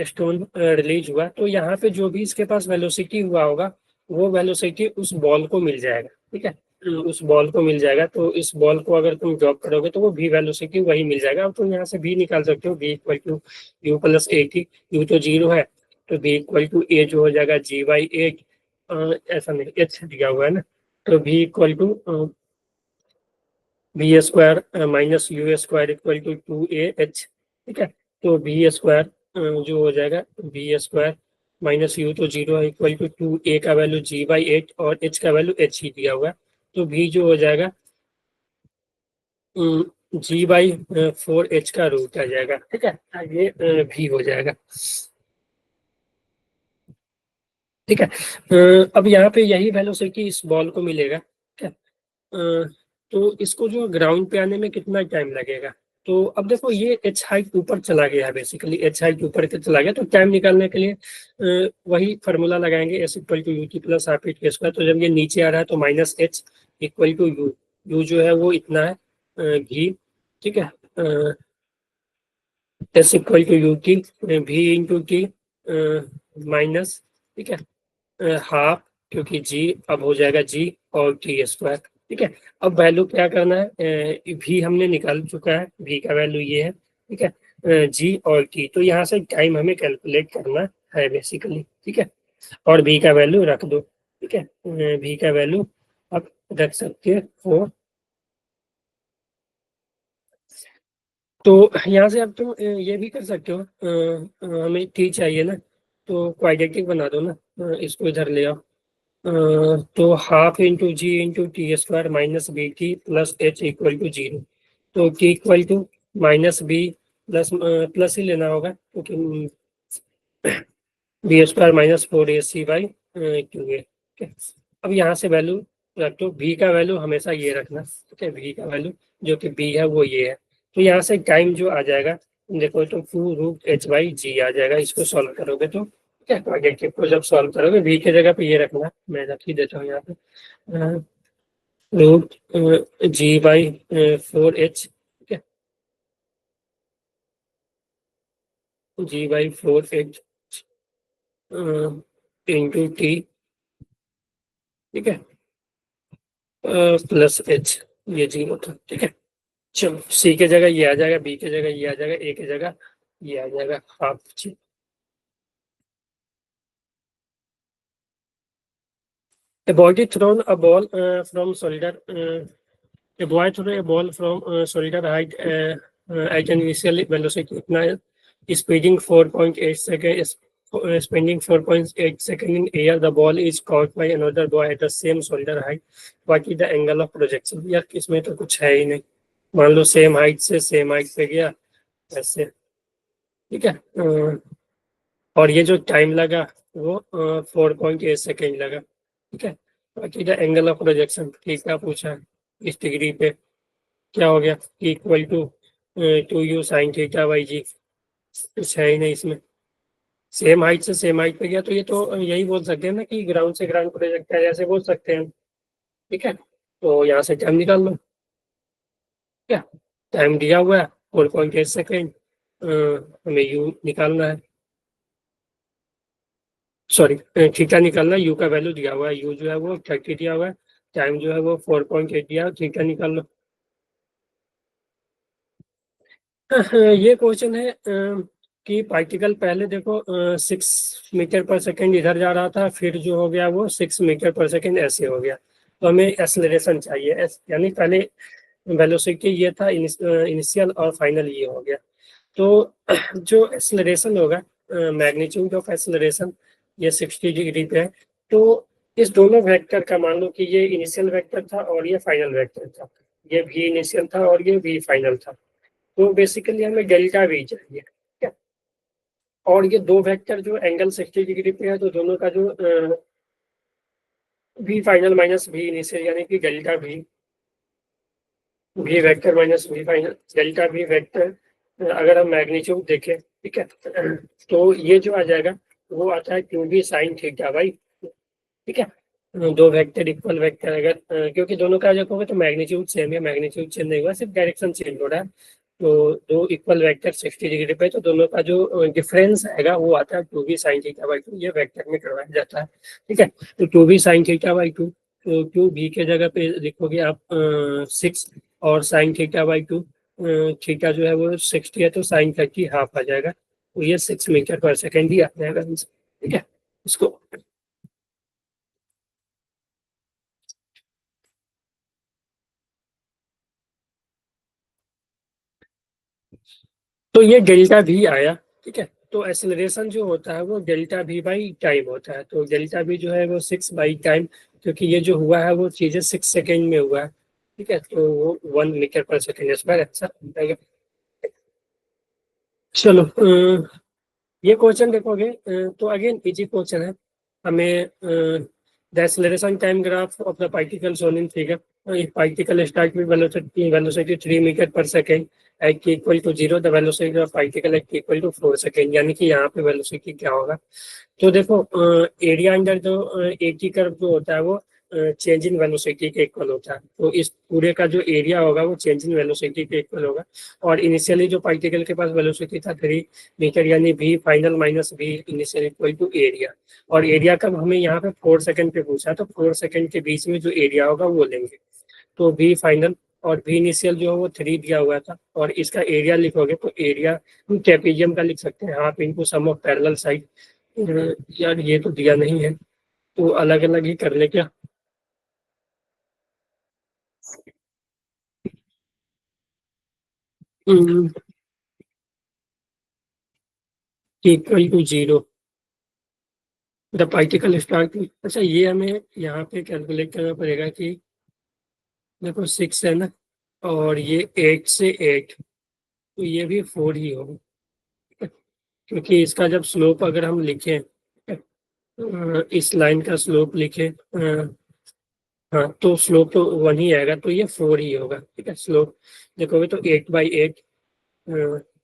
स्टोन रिलीज हुआ, तो यहाँ पे जो भी इसके पास वेलोसिटी हुआ होगा वो वेलोसिटी उस बॉल को मिल जाएगा। ठीक है, उस बॉल को मिल जाएगा, तो इस बॉल को अगर तुम ड्रॉप करोगे तो वो भी वेलोसिटी वही मिल जाएगा। अब तुम यहाँ से भी निकाल सकते हो, b equal to you plus A t. U तो 0 है, तो बी इक्वल टू ए जो हो जाएगा g/8। ऐसा नहीं, एच दिया हुआ है ना, तो b equal to b square minus u square equal to 2ah। ठीक है, तो बी स्क्वायर जो हो जाएगा बी स्क्वायर माइनस यू तो 0 है इक्वल टू 2a का वैल्यू g/8 और h का वैल्यू h ही दिया हुआ है, तो v जो हो जाएगा g/4h का रूट आ जाएगा। ठीक है, ये v हो जाएगा। ठीक है, अब यहाँ पे यही वेलोसिटी इस बॉल को मिलेगा। ठीक है, तो इसको जो ग्राउंड पे आने में कितना टाइम लगेगा, तो अब देखो ये एच हाइट ऊपर चला गया है, बेसिकली एच हाइट ऊपर के चला गया, तो टाइम निकालने के लिए वही फार्मूला लगाएंगे, s equal to u T plus half h के स्क्वायर। तो जब ये नीचे आ रहा है तो minus h equal to u, u जो है वो इतना है भी। ठीक है, s equal to u t भी इंटू टी माइनस, ठीक है, हाफ, क्योंकि जी अब हो जाएगा जी और टी स्क्वायर। ठीक है, अब वैल्यू क्या करना है, भी हमने निकाल चुका है, भी का वैल्यू ये है। ठीक है, जी और टी, तो यहाँ से टाइम हमें कैलकुलेट करना है बेसिकली। ठीक है, और भी का वैल्यू रख दो। ठीक है, भी का वैल्यू आप रख सकते हो, तो यहाँ से अब तुम ये भी कर सकते हो, हमें टी चाहिए ना, तो क्वाड्रेटिक बना दो ना, इसको इधर ले आओ। तो half into G into T square minus B T plus H equal to 0। तो T equal to minus B plus plus ही लेना होगा, क्योंकि बी स्क्वायर माइनस 4ac/2a। अब यहाँ से वैल्यू रख दो, बी का वैल्यू हमेशा ये रखना। ठीक है, बी का वैल्यू जो कि बी है वो ये है, तो यहाँ से टाइम जो आ जाएगा देखो, तो 2√h/g आ जाएगा। इसको सॉल्व करोगे तो क्या क्वाड्रेटिक को जब सॉल्व करोगे, बी की जगह पे ये रखना, मैं रख ही देता हूँ यहाँ पे, √g/4h। ठीक है, g/4h इंटू टी। ठीक है, प्लस एच, ये 0 था। ठीक है, चलो सी की जगह ये आ जाएगा, बी की जगह ये आ जाएगा, ए की जगह ये आ जाएगा half g. A body thrown a ball from solid a boy threw a ball from solid height at an initial velocity इतना है, speeding 4.8 seconds, spending 4.8 seconds in air. The ball is caught by another boy at the same solid height. What is the angle of projection? यार इसमें तो कुछ है ही नहीं, मान लो same height से सेम हाइट पे गया ऐसे। ठीक है, और ये जो टाइम लगा वो 4.8 सेकेंड लगा। ठीक है, बाकी द एंगल ऑफ प्रोजेक्शन ठीक है पूछा है, इस डिग्री पे क्या हो गया, equal to 2u sin θ/g। कुछ है ही नहीं इसमें, सेम हाइट से सेम हाइट पे गया, तो ये तो यही बोल सकते हैं ना कि ग्राउंड से ग्राउंड प्रोजेक्ट है, ऐसे बोल सकते हैं। ठीक है, तो यहाँ से टाइम निकाल लो, क्या टाइम दिया हुआ है 4.8 सेकेंड, हमें यू निकालना है, सॉरी थीटा निकालना, यू का वैल्यू दिया हुआ है, यू जो है वो 30 दिया हुआ है, टाइम जो है वो 4.8 दिया है, थीटा निकाल लो। ये क्वेश्चन है कि पार्टिकल पहले देखो 6 मीटर पर सेकेंड इधर जा रहा था, फिर जो हो गया वो 6 मीटर पर सेकेंड ऐसे हो गया, तो हमें एक्सेलरेशन चाहिए, यानी पहले वेलोसिटी ये था इनिशियल और फाइनल ये हो गया। तो जो एक्सेलरेशन होगा, मैग्नीट्यूड ऑफ एक्सेलरेशन ये 60 डिग्री पे है, तो इस दोनों वेक्टर का मान लो कि ये इनिशियल वेक्टर था और ये फाइनल वेक्टर था, ये भी इनिशियल था और ये भी फाइनल था, तो बेसिकली हमें डेल्टा वी चाहिए, ठीक है। और ये दो वेक्टर जो एंगल 60 डिग्री पे है, तो दोनों का जो v final minus v initial यानी कि delta v vector minus v final delta v vector, अगर हम मैग्नीट्यूड देखें, ठीक है, तो ये जो आ जाएगा वो आता है q b sine theta by, ठीक है। दो वेक्टर इक्वल वेक्टर अगर क्योंकि दोनों का देखोगे तो मैग्नीट्यूड सेम है, मैग्नीट्यूड चेंज नहीं हुआ, सिर्फ डायरेक्शन चेंज हो रहा है। तो दो इक्वल वेक्टर 60 डिग्री पे, तो दोनों का जो डिफरेंस आएगा वो आता है 2b sin थीटा बाई 2, ये वेक्टर में करवाया जाता है, ठीक है। तो 2b sin थीटा बाई 2, तो 2b के जगह पे लिखोगे आप 6 और sin थीटा बाई 2, थीटा जो है वो 60 है तो sin 30 हाफ आ जाएगा, तो ये 6 मीटर पर सेकेंड ही आ जाएगा, ठीक है। इसको तो ये डेल्टा भी आया, ठीक है। तो एक्सेलरेशन जो होता है वो डेल्टा भी बाई टाइम होता है, तो डेल्टा भी जो है वो 6 बाई टाइम, क्योंकि ये जो हुआ है वो चीजें 6 सेकेंड में हुआ है, ठीक है, तो वो 1 मीटर पर सेकेंड इस बार ऐसा रहेगा। चलो ये क्वेश्चन देखोगे तो अगेन इजी क्वेश्चन है। हमें the acceleration time graph of the particle shown in figure, particle start with velocity 3 meter per second at equal to 0, the velocity of particle at equal to 4 second, यानी कि यहाँ पे velocity क्या होगा। तो देखो एरिया अंडर जो AT curve जो होता है वो चेंज इन वेलोसिटी के इक्वल होता है, तो इस पूरे का जो एरिया होगा वो चेंज इन वेलोसिटी के इक्वल होगा। और इनिशियली जो पार्टिकल के पास वेलोसिटी था 3 मीटर, यानी v final minus v initial equal to area, और एरिया का हमें यहाँ पे 4 सेकंड पे पूछा, तो 4 सेकंड के बीच में जो एरिया होगा वो लेंगे, तो v फाइनल और v इनिशियल जो है वो 3 दिया हुआ था, और इसका एरिया लिखोगे तो एरिया ट्रेपेजियम का लिख सकते हैं half into sum of parallel side. यार ये तो दिया नहीं है, तो अलग अलग ही कर ले क्या। Equal to 0, the particle start. अच्छा ये हमें यहाँ पे कैलकुलेट करना पड़ेगा कि देखो 6 है ना, और ये 8 से 8, तो ये भी 4 ही होगा, क्योंकि इसका जब स्लोप अगर हम लिखें, इस लाइन का स्लोप लिखें, हाँ तो स्लोप तो 1 ही आएगा, तो ये 4 ही होगा, ठीक है। स्लोप देखोगे तो 8/8,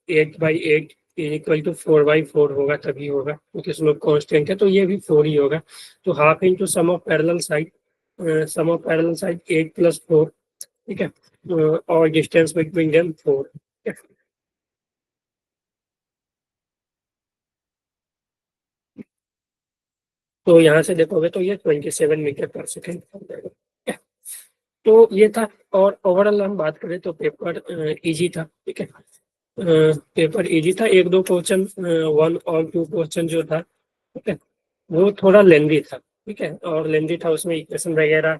8/8 इक्वल टू 4/4 होगा, तभी होगा क्योंकि स्लोप कांस्टेंट है, तो ये भी 4 ही होगा। तो half into sum of parallel side, sum of parallel side 8 + 4, ठीक है, और डिस्टेंस बिटवीन देम 4, ठीक है। तो यहाँ से देखोगे तो ये 27 मीटर पर सेकेंड हो जाएगा, ठीक है। तो ये था, और ओवरऑल हम बात करें तो पेपर इजी था, ठीक है। पेपर इजी था, एक दो क्वेश्चन 1 और 2 क्वेश्चन जो था, ठीक है, वो थोड़ा लेंदी था, ठीक है, और लेंदी था उसमें इक्वेशन वगैरह,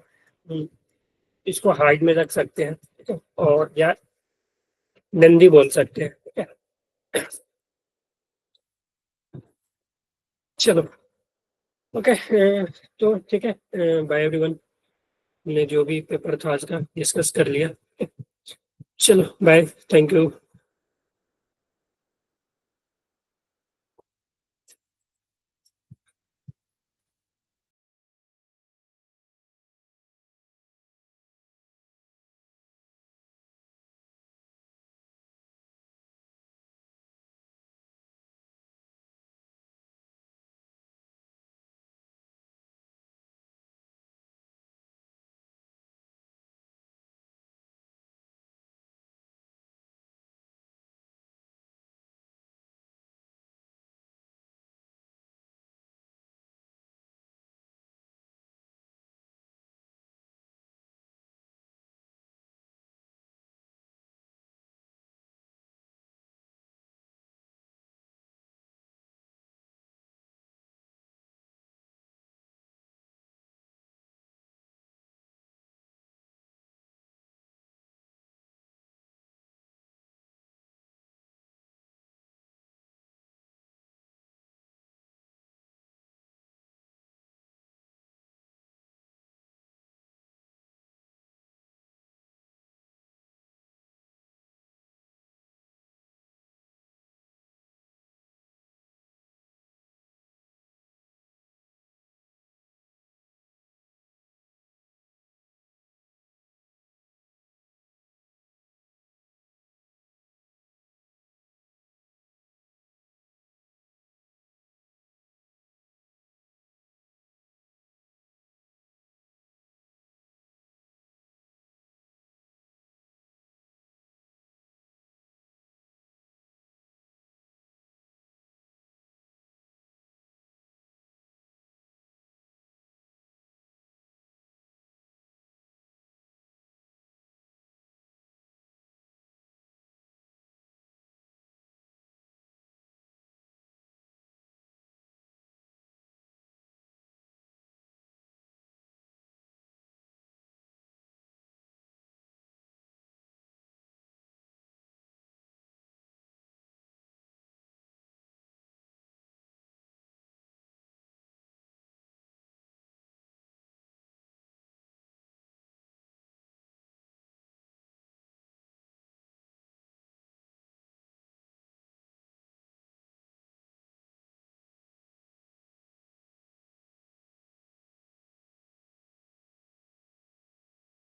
इसको हाइड में रख सकते हैं, ठीक है, और या लेंदी बोल सकते हैं, ठीक है। चलो ओके, तो ठीक है, बाय एवरीवन, ने जो भी पेपर था आज का डिस्कस कर लिया, चलो बाय, थैंक यू।